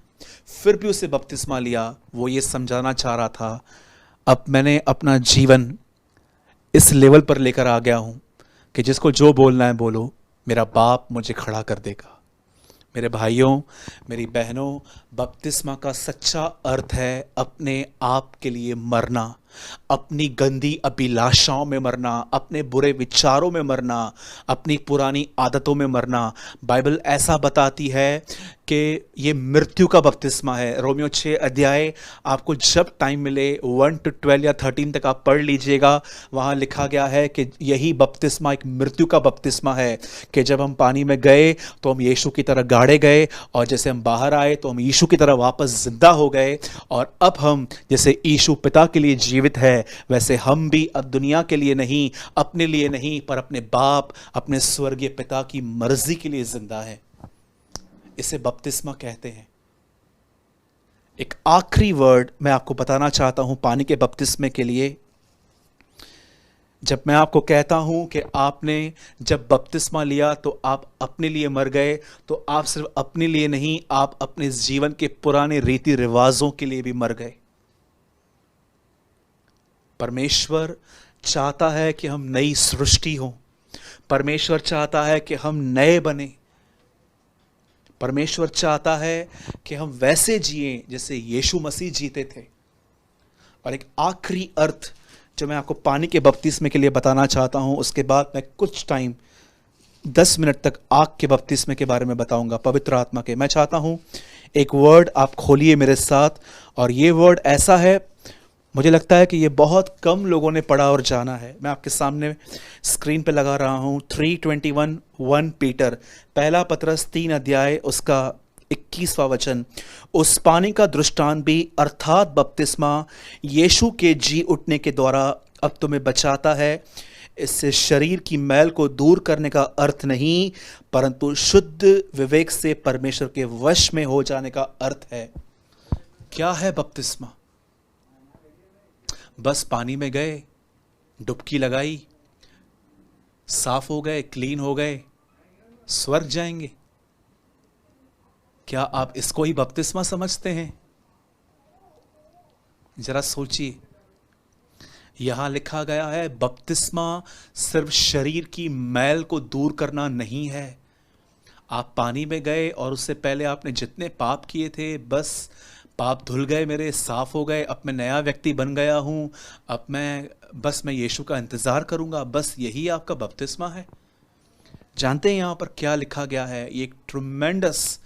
फिर भी उसे बपतिस्मा लिया। वो ये समझाना चाह रहा था, अब मैंने अपना जीवन इस लेवल पर लेकर आ गया हूं कि जिसको जो बोलना है बोलो, मेरा बाप मुझे खड़ा कर देगा। मेरे भाइयों, मेरी बहनों, बपतिस्मा का सच्चा अर्थ है अपने आप के लिए मरना, अपनी गंदी अभिलाषाओं में मरना, अपने बुरे विचारों में मरना, अपनी पुरानी आदतों में मरना। बाइबल ऐसा बताती है कि ये मृत्यु का बपतिस्मा है। रोमियो 6 अध्याय आपको जब टाइम मिले 1 to 12 या 13 तक आप पढ़ लीजिएगा। वहाँ लिखा गया है कि यही बपतिस्मा एक मृत्यु का बपतिस्मा है, कि जब हम पानी में गए तो हम यीशु की तरह गाड़े गए, और जैसे हम बाहर आए तो हम यीशु की तरह वापस जिंदा हो गए। और अब हम जैसे यीशु पिता के लिए जीवित है, वैसे हम भी अब दुनिया के लिए नहीं, अपने लिए नहीं, पर अपने बाप, अपने स्वर्गीय पिता की मर्जी के लिए जिंदा है। इसे बपतिस्मा कहते हैं। एक आखिरी वर्ड मैं आपको बताना चाहता हूं पानी के बपतिस्मे के लिए। जब मैं आपको कहता हूं कि आपने जब बपतिस्मा लिया तो आप अपने लिए मर गए, तो आप सिर्फ अपने लिए नहीं, आप अपने जीवन के पुराने रीति रिवाजों के लिए भी मर गए। परमेश्वर चाहता है कि हम नई सृष्टि हो। परमेश्वर चाहता है कि हम नए बने। परमेश्वर चाहता है कि हम वैसे जिएं जैसे यीशु मसीह जीते थे। और एक आखिरी अर्थ जो मैं आपको पानी के बपतिस्मे के लिए बताना चाहता हूं, उसके बाद मैं कुछ टाइम 10 मिनट तक आग के बपतिस्मे के बारे में बताऊंगा, पवित्र आत्मा के। मैं चाहता हूं एक वर्ड आप खोलिए मेरे साथ, और ये वर्ड ऐसा है, मुझे लगता है कि ये बहुत कम लोगों ने पढ़ा और जाना है। मैं आपके सामने स्क्रीन पे लगा रहा हूँ 3:21 1 पीटर, पहला पतरस 3 अध्याय उसका 21वां वचन। उस पानी का दृष्टांत भी अर्थात बपतिस्मा यीशु के जी उठने के द्वारा अब तुम्हें बचाता है। इससे शरीर की मैल को दूर करने का अर्थ नहीं, परंतु शुद्ध विवेक से परमेश्वर के वश में हो जाने का अर्थ है। क्या है बपतिस्मा? बस पानी में गए, डुबकी लगाई, साफ हो गए, क्लीन हो गए, स्वर्ग जाएंगे। क्या आप इसको ही बपतिस्मा समझते हैं? जरा सोचिए, यहां लिखा गया है बपतिस्मा सिर्फ शरीर की मैल को दूर करना नहीं है। आप पानी में गए और उससे पहले आपने जितने पाप किए थे, बस पाप धुल गए मेरे, साफ हो गए, अब मैं नया व्यक्ति बन गया हूं। अब मैं यीशु का इंतजार करूंगा। बस यही आपका बपतिस्मा है। जानते हैं यहां पर क्या लिखा गया है? ये एक ट्रिमेंडस,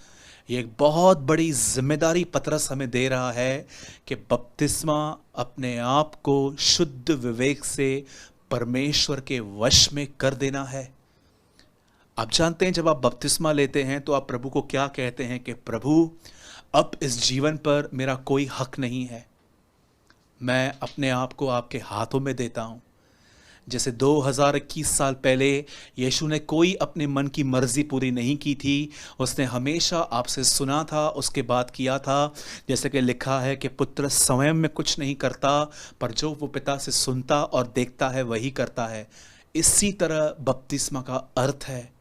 ये एक बहुत बड़ी जिम्मेदारी पतरस हमें दे रहा है कि बपतिस्मा अपने आप को शुद्ध विवेक से परमेश्वर के वश में कर देना है। आप जानते हैं जब आप बपतिस्मा लेते हैं तो आप प्रभु को क्या कहते हैं कि प्रभु, अब इस जीवन पर मेरा कोई हक नहीं है, मैं अपने आप को आपके हाथों में देता हूं। जैसे 2021 साल पहले यीशु ने कोई अपने मन की मर्जी पूरी नहीं की थी, उसने हमेशा आपसे सुना था, उसके बाद किया था। जैसे कि लिखा है कि पुत्र स्वयं में कुछ नहीं करता, पर जो वो पिता से सुनता और देखता है वही करता है। इसी तरह बपतिस्मा का अर्थ है।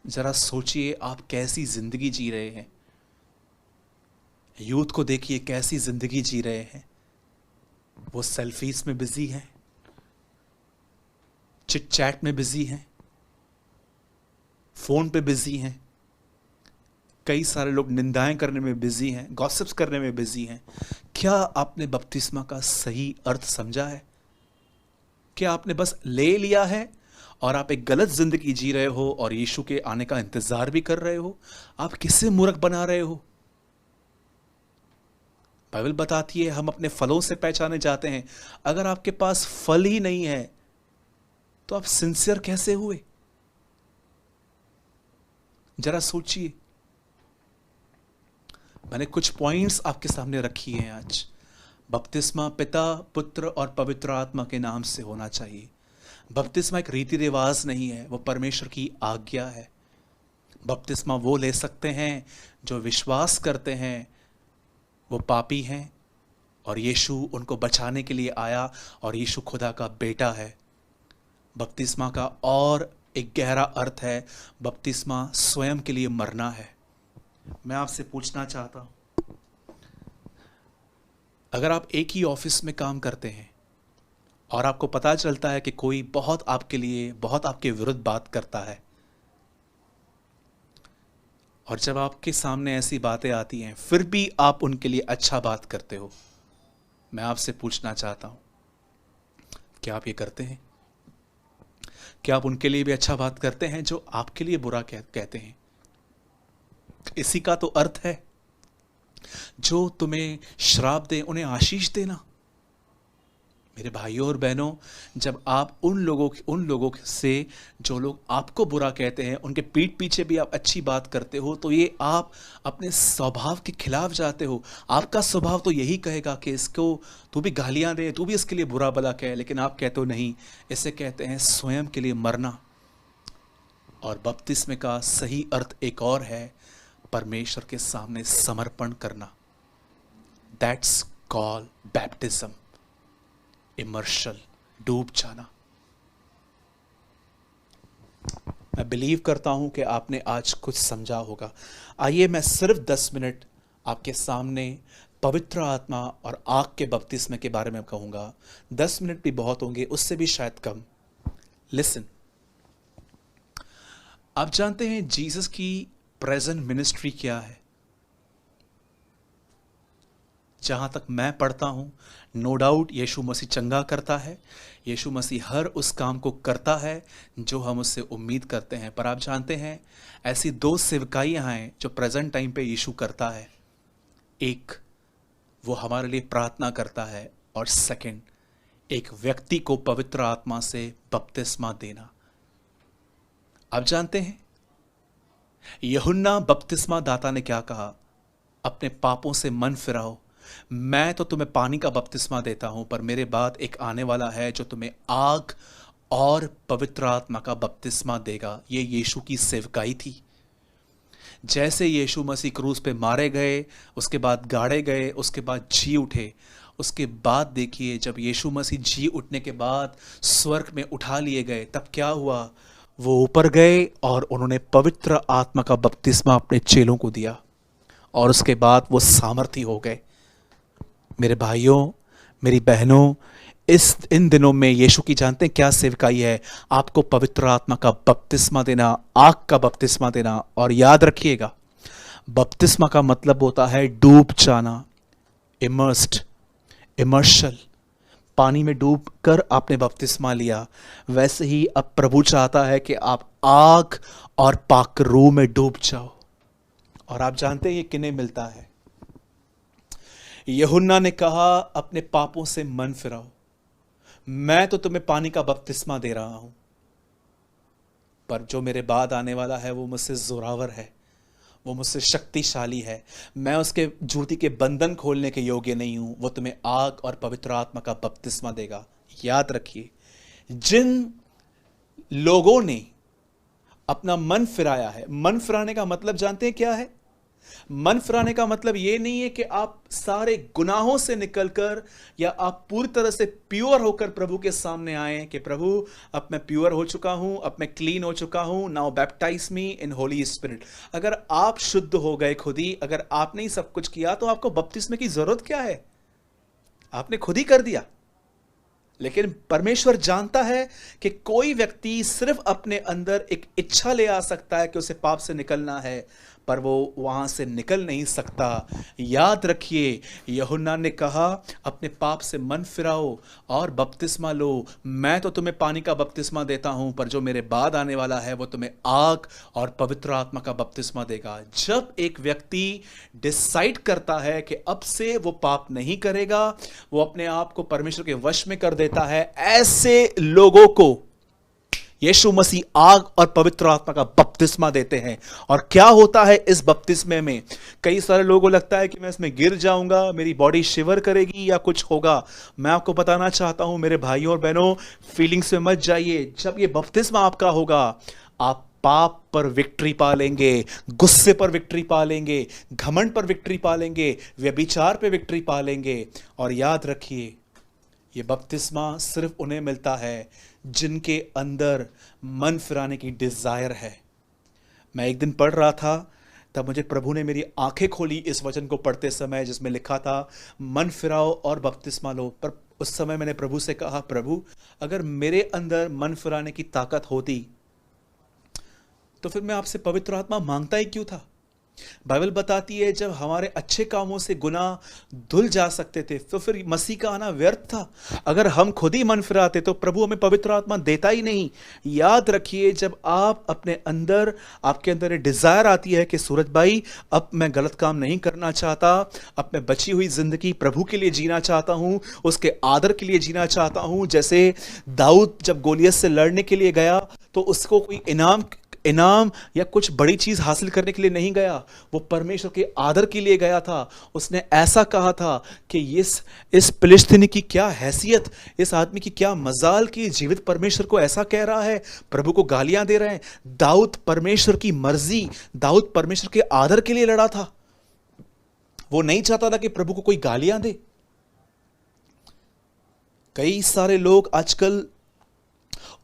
जरा सोचिए आप कैसी जिंदगी जी रहे हैं। यूथ को देखिए कैसी जिंदगी जी रहे हैं। वो सेल्फीज में बिजी हैं, चिट चैट में बिजी हैं, फोन पे बिजी हैं। कई सारे लोग निंदाएं करने में बिजी हैं, गॉसिप्स करने में बिजी हैं। क्या आपने बपतिस्मा का सही अर्थ समझा है? क्या आपने बस ले लिया है और आप एक गलत जिंदगी जी रहे हो और यीशु के आने का इंतजार भी कर रहे हो? आप किससे मूर्ख बना रहे हो? बाइबल बताती है हम अपने फलों से पहचाने जाते हैं। अगर आपके पास फल ही नहीं है तो आप सिंसियर कैसे हुए? जरा सोचिए। मैंने कुछ पॉइंट्स आपके सामने रखी हैं आज। बपतिस्मा पिता, पुत्र और पवित्र आत्मा के नाम से होना चाहिए। बपतिस्मा एक रीति रिवाज नहीं है, वो परमेश्वर की आज्ञा है। बपतिस्मा वो ले सकते हैं जो विश्वास करते हैं वो पापी हैं और यीशु उनको बचाने के लिए आया और यीशु खुदा का बेटा है। बपतिस्मा का और एक गहरा अर्थ है, बपतिस्मा स्वयं के लिए मरना है। मैं आपसे पूछना चाहता हूं, अगर आप एक ही ऑफिस में काम करते हैं और आपको पता चलता है कि कोई बहुत आपके विरुद्ध बात करता है, और जब आपके सामने ऐसी बातें आती हैं फिर भी आप उनके लिए अच्छा बात करते हो, मैं आपसे पूछना चाहता हूं, क्या आप ये करते हैं? क्या आप उनके लिए भी अच्छा बात करते हैं जो आपके लिए बुरा कहते हैं? इसी का तो अर्थ है, जो तुम्हें श्राप दे उन्हें आशीष देना। मेरे भाइयों और बहनों, जब आप उन लोगों से जो लोग आपको बुरा कहते हैं उनके पीठ पीछे भी आप अच्छी बात करते हो, तो ये आप अपने स्वभाव के खिलाफ जाते हो। आपका स्वभाव तो यही कहेगा कि इसको तू भी गालियां दे, तू भी इसके लिए बुरा भला कहे, लेकिन आप कहते हो नहीं, इसे कहते हैं स्वयं के लिए मरना। और बपतिस्मे का सही अर्थ एक और है, परमेश्वर के सामने समर्पण करना। दैट्स कॉल्ड बैप्टिज्म, इमर्शन, डूब जाना। मैं बिलीव करता हूं कि आपने आज कुछ समझा होगा। आइए मैं सिर्फ 10 मिनट आपके सामने पवित्र आत्मा और आग के बपतिस्मे के बारे में कहूंगा। 10 मिनट भी बहुत होंगे, उससे भी शायद कम। लिसन, आप जानते हैं जीसस की प्रेजेंट मिनिस्ट्री क्या है? जहां तक मैं पढ़ता हूं, नो डाउट यीशु मसीह चंगा करता है। यीशु मसीह हर उस काम को करता है जो हम उससे उम्मीद करते हैं। पर आप जानते हैं ऐसी 2 सेवकाइयां हैं जो प्रेजेंट टाइम पे यीशु करता है। एक, वो हमारे लिए प्रार्थना करता है, और सेकंड, एक व्यक्ति को पवित्र आत्मा से बपतिस्मा देना। आप जानते हैं यूहन्ना बपतिस्मा दाता ने क्या कहा? अपने पापों से मन फिराओ, मैं तो तुम्हें पानी का बपतिस्मा देता हूं, पर मेरे बाद एक आने वाला है जो तुम्हें आग और पवित्र आत्मा का बपतिस्मा देगा। ये यीशु की सेवकाई थी। जैसे यीशु मसीह क्रूस पे मारे गए, उसके बाद गाड़े गए, उसके बाद जी उठे, उसके बाद देखिए जब यीशु मसीह जी उठने के बाद स्वर्ग में उठा लिए गए, तब क्या हुआ? वो ऊपर गए और उन्होंने पवित्र आत्मा का बपतिस्मा अपने चेलों को दिया, और उसके बाद वो सामर्थी हो गए। मेरे भाइयों, मेरी बहनों, इन दिनों में यीशु की जानते हैं क्या सेवकाई है? आपको पवित्र आत्मा का बपतिस्मा देना, आग का बपतिस्मा देना। और याद रखिएगा, बपतिस्मा का मतलब होता है डूब जाना, इमर्स्ड, इमर्शन। पानी में डूब कर आपने बपतिस्मा लिया, वैसे ही अब प्रभु चाहता है कि आप आग और पाक रूह में डूब जाओ। और आप जानते हैं ये किन्हें मिलता है? यूहन्ना ने कहा अपने पापों से मन फिराओ, मैं तो तुम्हें पानी का बपतिस्मा दे रहा हूं, पर जो मेरे बाद आने वाला है वो मुझसे जोरावर है, वो मुझसे शक्तिशाली है, मैं उसके जूती के बंधन खोलने के योग्य नहीं हूं। वो तुम्हें आग और पवित्र आत्मा का बपतिस्मा देगा। याद रखिए, जिन लोगों ने अपना मन फिराया है, मन फिराने का मतलब जानते हैं क्या है? मन फिराने का मतलब यह नहीं है कि आप सारे गुनाहों से निकलकर या आप पूरी तरह से प्योर होकर प्रभु के सामने आए कि प्रभु अब मैं प्योर हो चुका हूं, अब मैं क्लीन हो चुका हूं, नाउ बैप्टाइज मी इन होली स्पिरिट। अगर आप शुद्ध हो गए खुद ही, अगर आपने ही सब कुछ किया, तो आपको बपतिस्मे की जरूरत क्या है? आपने खुद ही कर दिया। लेकिन परमेश्वर जानता है कि कोई व्यक्ति सिर्फ अपने अंदर एक इच्छा ले आ सकता है कि उसे पाप से निकलना है, पर वो वहां से निकल नहीं सकता। याद रखिए, यूहन्ना ने कहा अपने पाप से मन फिराओ और बपतिस्मा लो। मैं तो तुम्हें पानी का बपतिस्मा देता हूं, पर जो मेरे बाद आने वाला है वो तुम्हें आग और पवित्र आत्मा का बपतिस्मा देगा। जब एक व्यक्ति डिसाइड करता है कि अब से वो पाप नहीं करेगा, वो अपने आप को परमेश्वर के वश में कर देता है, ऐसे लोगों को यीशु मसीह आग और पवित्र आत्मा का बपतिस्मा देते हैं। और क्या होता है इस बपतिस्मे में? कई सारे लोगों को लगता है कि मैं इसमें गिर जाऊंगा, मेरी बॉडी शिवर करेगी या कुछ होगा। मैं आपको बताना चाहता हूं मेरे भाइयों और बहनों, फीलिंग्स में मत जाइए। जब ये बपतिस्मा आपका होगा, आप पाप पर विक्ट्री पा लेंगे, गुस्से पर विक्ट्री पा लेंगे, घमंड पर विक्ट्री पा लेंगे, व्यभिचार पे विक्ट्री पा लेंगे। और याद रखिए, ये बपतिस्मा सिर्फ उन्हें मिलता है जिनके अंदर मन फिराने की डिजायर है। मैं एक दिन पढ़ रहा था, तब मुझे प्रभु ने मेरी आंखें खोली इस वचन को पढ़ते समय, जिसमें लिखा था मन फिराओ और बपतिस्मा लो। पर उस समय मैंने प्रभु से कहा, प्रभु अगर मेरे अंदर मन फिराने की ताकत होती तो फिर मैं आपसे पवित्र आत्मा मांगता ही क्यों था? बाइबल बताती है जब हमारे अच्छे कामों से गुनाह धुल जा सकते थे तो फिर मसीह का आना व्यर्थ था। अगर हम खुद ही मन फिराते तो प्रभु हमें पवित्र आत्मा देता ही नहीं। याद रखिए, जब आप अपने अंदर, आपके अंदर एक डिजायर आती है कि सूरज भाई अब मैं गलत काम नहीं करना चाहता, अब मैं बची हुई जिंदगी प्रभु के लिए जीना चाहता हूं, उसके आदर के लिए जीना चाहता हूं। जैसे दाऊद जब गोलियत से लड़ने के लिए गया तो उसको कोई इनाम या कुछ बड़ी चीज हासिल करने के लिए नहीं गया, वो परमेश्वर के आदर के लिए गया था। उसने ऐसा कहा था कि इस फिलिस्तीनी की क्या हैसियत, इस आदमी की क्या मजाल कि जीवित परमेश्वर को ऐसा कह रहा है, प्रभु को गालियां दे रहे हैं। दाऊद परमेश्वर की मर्जी, दाऊद परमेश्वर के आदर के लिए लड़ा था। वो नहीं चाहता था कि प्रभु को कोई गालियां दे। कई सारे लोग आजकल,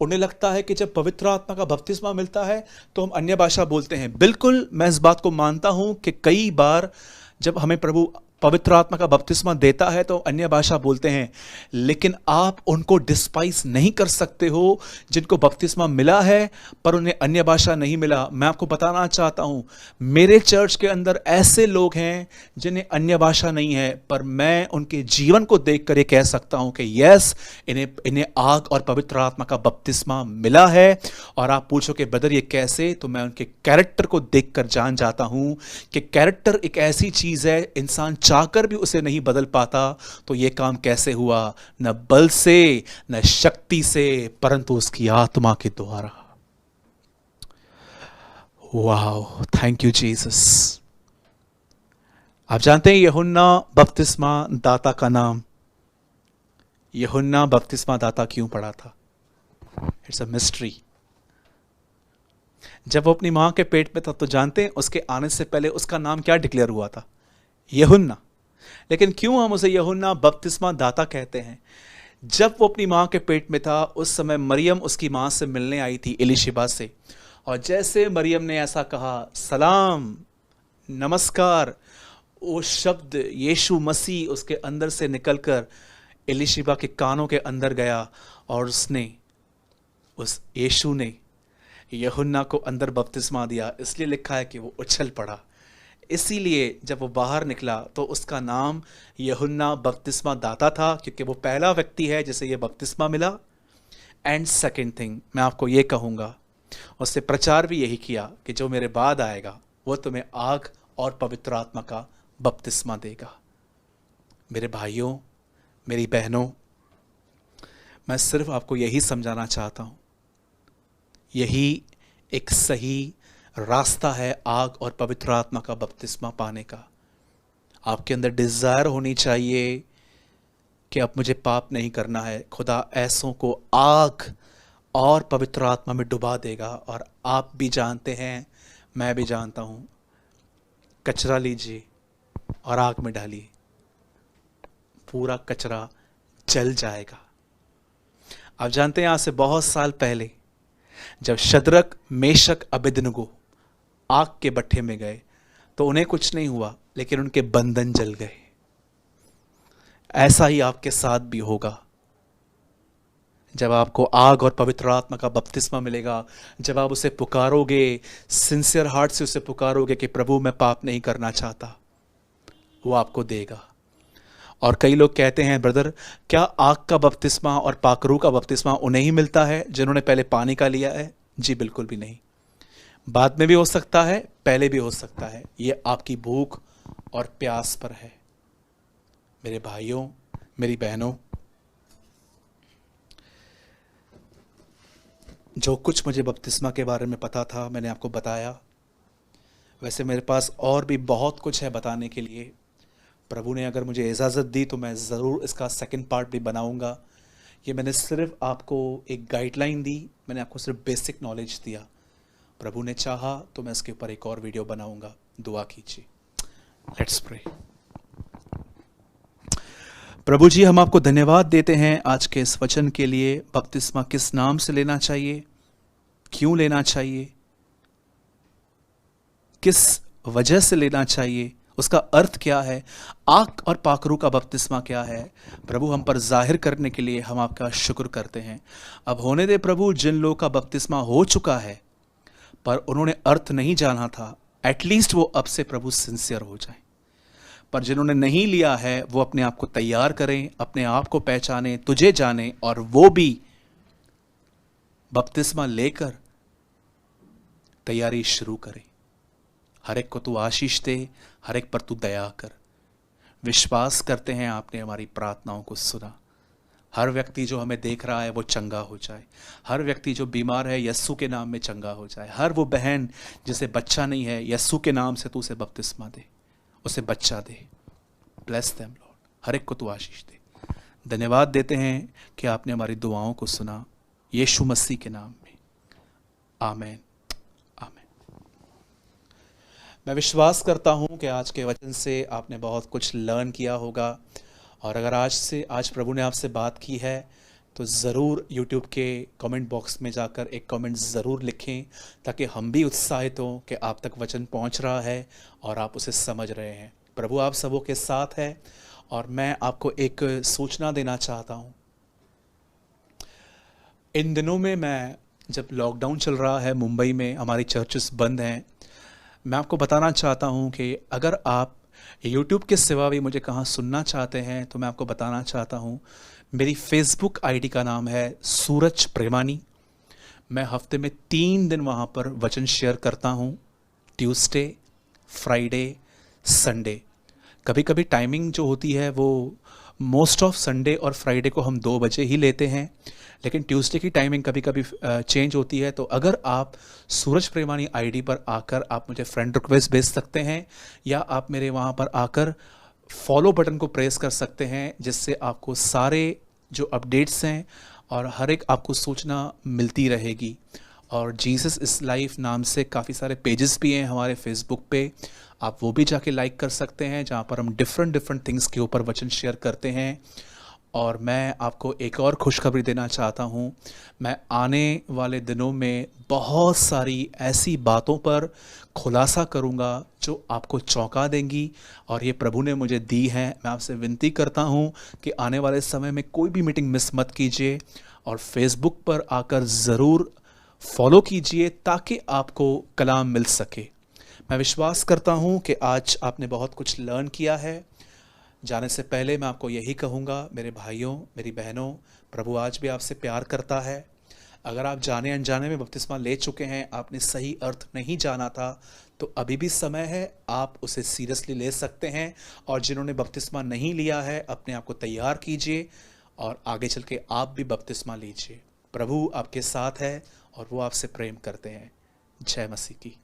उन्हें लगता है कि जब पवित्र आत्मा का बपतिस्मा मिलता है तो हम अन्य भाषा बोलते हैं। बिल्कुल मैं इस बात को मानता हूं कि कई बार जब हमें प्रभु पवित्र आत्मा का बपतिस्मा देता है तो अन्य भाषा बोलते हैं, लेकिन आप उनको डिस्पाइस नहीं कर सकते हो जिनको बपतिस्मा मिला है पर उन्हें अन्य भाषा नहीं मिला। मैं आपको बताना चाहता हूं, मेरे चर्च के अंदर ऐसे लोग हैं जिन्हें अन्य भाषा नहीं है, पर मैं उनके जीवन को देखकर ये कह सकता हूं कि यस, इन्हें आग और पवित्र आत्मा का बपतिस्मा मिला है। और आप पूछो कि ब्रदर ये कैसे, तो मैं उनके कैरेक्टर को देखकर जान जाता हूं कि कैरेक्टर एक ऐसी चीज है, इंसान चाहकर भी उसे नहीं बदल पाता। तो यह काम कैसे हुआ? न बल से, न शक्ति से, परंतु उसकी आत्मा के द्वारा। वाह, थैंक यू जीसस। आप जानते हैं यूहन्ना बपतिस्मा दाता का नाम यूहन्ना बपतिस्मा दाता क्यों पड़ा था? It's a mystery. जब वो अपनी मां के पेट में था तो जानते हैं उसके आने से पहले उसका नाम क्या डिक्लेयर हुआ था? यूहन्ना। लेकिन क्यों हम उसे यूहन्ना बपतिस्मा दाता कहते हैं? जब वो अपनी मां के पेट में था उस समय मरियम उसकी मां से मिलने आई थी एलिशिबा से, और जैसे मरियम ने ऐसा कहा, सलाम, नमस्कार, वो शब्द यीशु मसीह उसके अंदर से निकलकर एलिशिबा के कानों के अंदर गया और उस यीशु ने यूहन्ना को अंदर बपतिस्मा दिया। इसलिए लिखा है कि वो उछल पड़ा। इसीलिए जब वो बाहर निकला तो उसका नाम यूहन्ना बपतिस्मा दाता था, क्योंकि वो पहला व्यक्ति है जिसे ये बपतिस्मा मिला। एंड सेकंड थिंग मैं आपको ये कहूँगा, उससे प्रचार भी यही किया कि जो मेरे बाद आएगा वो तुम्हें आग और पवित्र आत्मा का बपतिस्मा देगा। मेरे भाइयों, मेरी बहनों, मैं सिर्फ आपको यही समझाना चाहता हूँ, यही एक सही रास्ता है आग और पवित्र आत्मा का बपतिस्मा पाने का। आपके अंदर डिजायर होनी चाहिए, कि अब मुझे पाप नहीं करना है, खुदा ऐसों को आग और पवित्र आत्मा में डुबा देगा। और आप भी जानते हैं, मैं भी जानता हूं, कचरा लीजिए और आग में डालिए, पूरा कचरा जल जाएगा। आप जानते हैं, आज से बहुत साल पहले जब शद्रक, मेशक, अबेदनगो आग के भट्ठे में गए तो उन्हें कुछ नहीं हुआ, लेकिन उनके बंधन जल गए। ऐसा ही आपके साथ भी होगा। जब आपको आग और पवित्र आत्मा का बपतिस्मा मिलेगा, जब आप उसे पुकारोगे, सिंसियर हार्ट से उसे पुकारोगे कि प्रभु मैं पाप नहीं करना चाहता, वो आपको देगा। और कई लोग कहते हैं, ब्रदर क्या आग का बपतिस्मा और पाकरू का बपतिस्मा उन्हें ही मिलता है जिन्होंने पहले पानी का लिया है? जी बिल्कुल भी नहीं। बाद में भी हो सकता है, पहले भी हो सकता है। ये आपकी भूख और प्यास पर है। मेरे भाइयों, मेरी बहनों, जो कुछ मुझे बपतिस्मा के बारे में पता था मैंने आपको बताया। वैसे मेरे पास और भी बहुत कुछ है बताने के लिए। प्रभु ने अगर मुझे इजाज़त दी तो मैं ज़रूर इसका सेकंड पार्ट भी बनाऊंगा। ये मैंने सिर्फ आपको एक गाइडलाइन दी, मैंने आपको सिर्फ बेसिक नॉलेज दिया। प्रभु ने चाहा तो मैं इसके ऊपर एक और वीडियो बनाऊंगा। दुआ कीजिए। Let's pray. प्रभु जी, हम आपको धन्यवाद देते हैं आज के इस वचन के लिए। बपतिस्मा किस नाम से लेना चाहिए, क्यों लेना चाहिए, किस वजह से लेना चाहिए, उसका अर्थ क्या है, आग और पाखरू का बपतिस्मा क्या है, प्रभु हम पर जाहिर करने के लिए हम आपका शुक्र करते हैं। अब होने दे प्रभु, जिन लोगों का बपतिस्मा हो चुका है पर उन्होंने अर्थ नहीं जाना था, एटलीस्ट वो अब से प्रभु सिंसियर हो जाएं। पर जिन्होंने नहीं लिया है वो अपने आप को तैयार करें, अपने आप को पहचाने, तुझे जाने, और वो भी बपतिस्मा लेकर तैयारी शुरू करें। हर एक को तू आशीष दे, हर एक पर तू दया कर। विश्वास करते हैं आपने हमारी प्रार्थनाओं को सुना। हर व्यक्ति जो हमें देख रहा है वो चंगा हो जाए। हर व्यक्ति जो बीमार है यस्सु के नाम में चंगा हो जाए। हर वो बहन जिसे बच्चा नहीं है, यस्सु के नाम से तू उसे बपतिस्मा दे, उसे बच्चा दे। Bless them Lord. हर एक को तू आशीष दे। धन्यवाद देते हैं कि आपने हमारी दुआओं को सुना, यीशु मसीह के नाम में, आमीन। मैं विश्वास करता हूं कि आज के वचन से आपने बहुत कुछ लर्न किया होगा। और अगर आज प्रभु ने आपसे बात की है तो ज़रूर YouTube के कमेंट बॉक्स में जाकर एक कमेंट ज़रूर लिखें, ताकि हम भी उत्साहित हों कि आप तक वचन पहुंच रहा है और आप उसे समझ रहे हैं। प्रभु आप सबों के साथ है। और मैं आपको एक सूचना देना चाहता हूं। इन दिनों में जब लॉकडाउन चल रहा है, मुंबई में हमारी चर्चेस बंद हैं, मैं आपको बताना चाहता हूं कि अगर आप YouTube के सिवा भी मुझे कहाँ सुनना चाहते हैं तो मैं आपको बताना चाहता हूं, मेरी फेसबुक आईडी का नाम है सूरज प्रेमानी। मैं हफ्ते में 3 दिन वहाँ पर वचन शेयर करता हूँ, ट्यूसडे, फ्राइडे, संडे। कभी कभी टाइमिंग जो होती है वो मोस्ट ऑफ संडे और फ्राइडे को हम 2 बजे ही लेते हैं, लेकिन ट्यूसडे की टाइमिंग कभी कभी चेंज होती है। तो अगर आप सूरज प्रेमानी आईडी पर आकर आप मुझे फ्रेंड रिक्वेस्ट भेज सकते हैं, या आप मेरे वहाँ पर आकर फॉलो बटन को प्रेस कर सकते हैं, जिससे आपको सारे जो अपडेट्स हैं और हर एक आपको सूचना मिलती रहेगी। और जीसस इस लाइफ नाम से काफ़ी सारे पेजेस भी हैं हमारे फेसबुक पे, आप वो भी जाके लाइक कर सकते हैं, जहाँ पर हम डिफरेंट थिंग्स के ऊपर वचन शेयर करते हैं। और मैं आपको एक और खुशखबरी देना चाहता हूँ। मैं आने वाले दिनों में बहुत सारी ऐसी बातों पर खुलासा करूँगा जो आपको चौंका देंगी, और ये प्रभु ने मुझे दी है। मैं आपसे विनती करता हूँ कि आने वाले समय में कोई भी मीटिंग मिस मत कीजिए, और फेसबुक पर आकर ज़रूर फॉलो कीजिए ताकि आपको कलाम मिल सके। मैं विश्वास करता हूँ कि आज आपने बहुत कुछ लर्न किया है। जाने से पहले मैं आपको यही कहूँगा, मेरे भाइयों, मेरी बहनों, प्रभु आज भी आपसे प्यार करता है। अगर आप जाने अनजाने में बपतिस्मा ले चुके हैं, आपने सही अर्थ नहीं जाना था, तो अभी भी समय है, आप उसे सीरियसली ले सकते हैं। और जिन्होंने बपतिस्मा नहीं लिया है, अपने आप को तैयार कीजिए और आगे चल के आप भी बपतिस्मा लीजिए। प्रभु आपके साथ है और वो आपसे प्रेम करते हैं। जय मसीह की।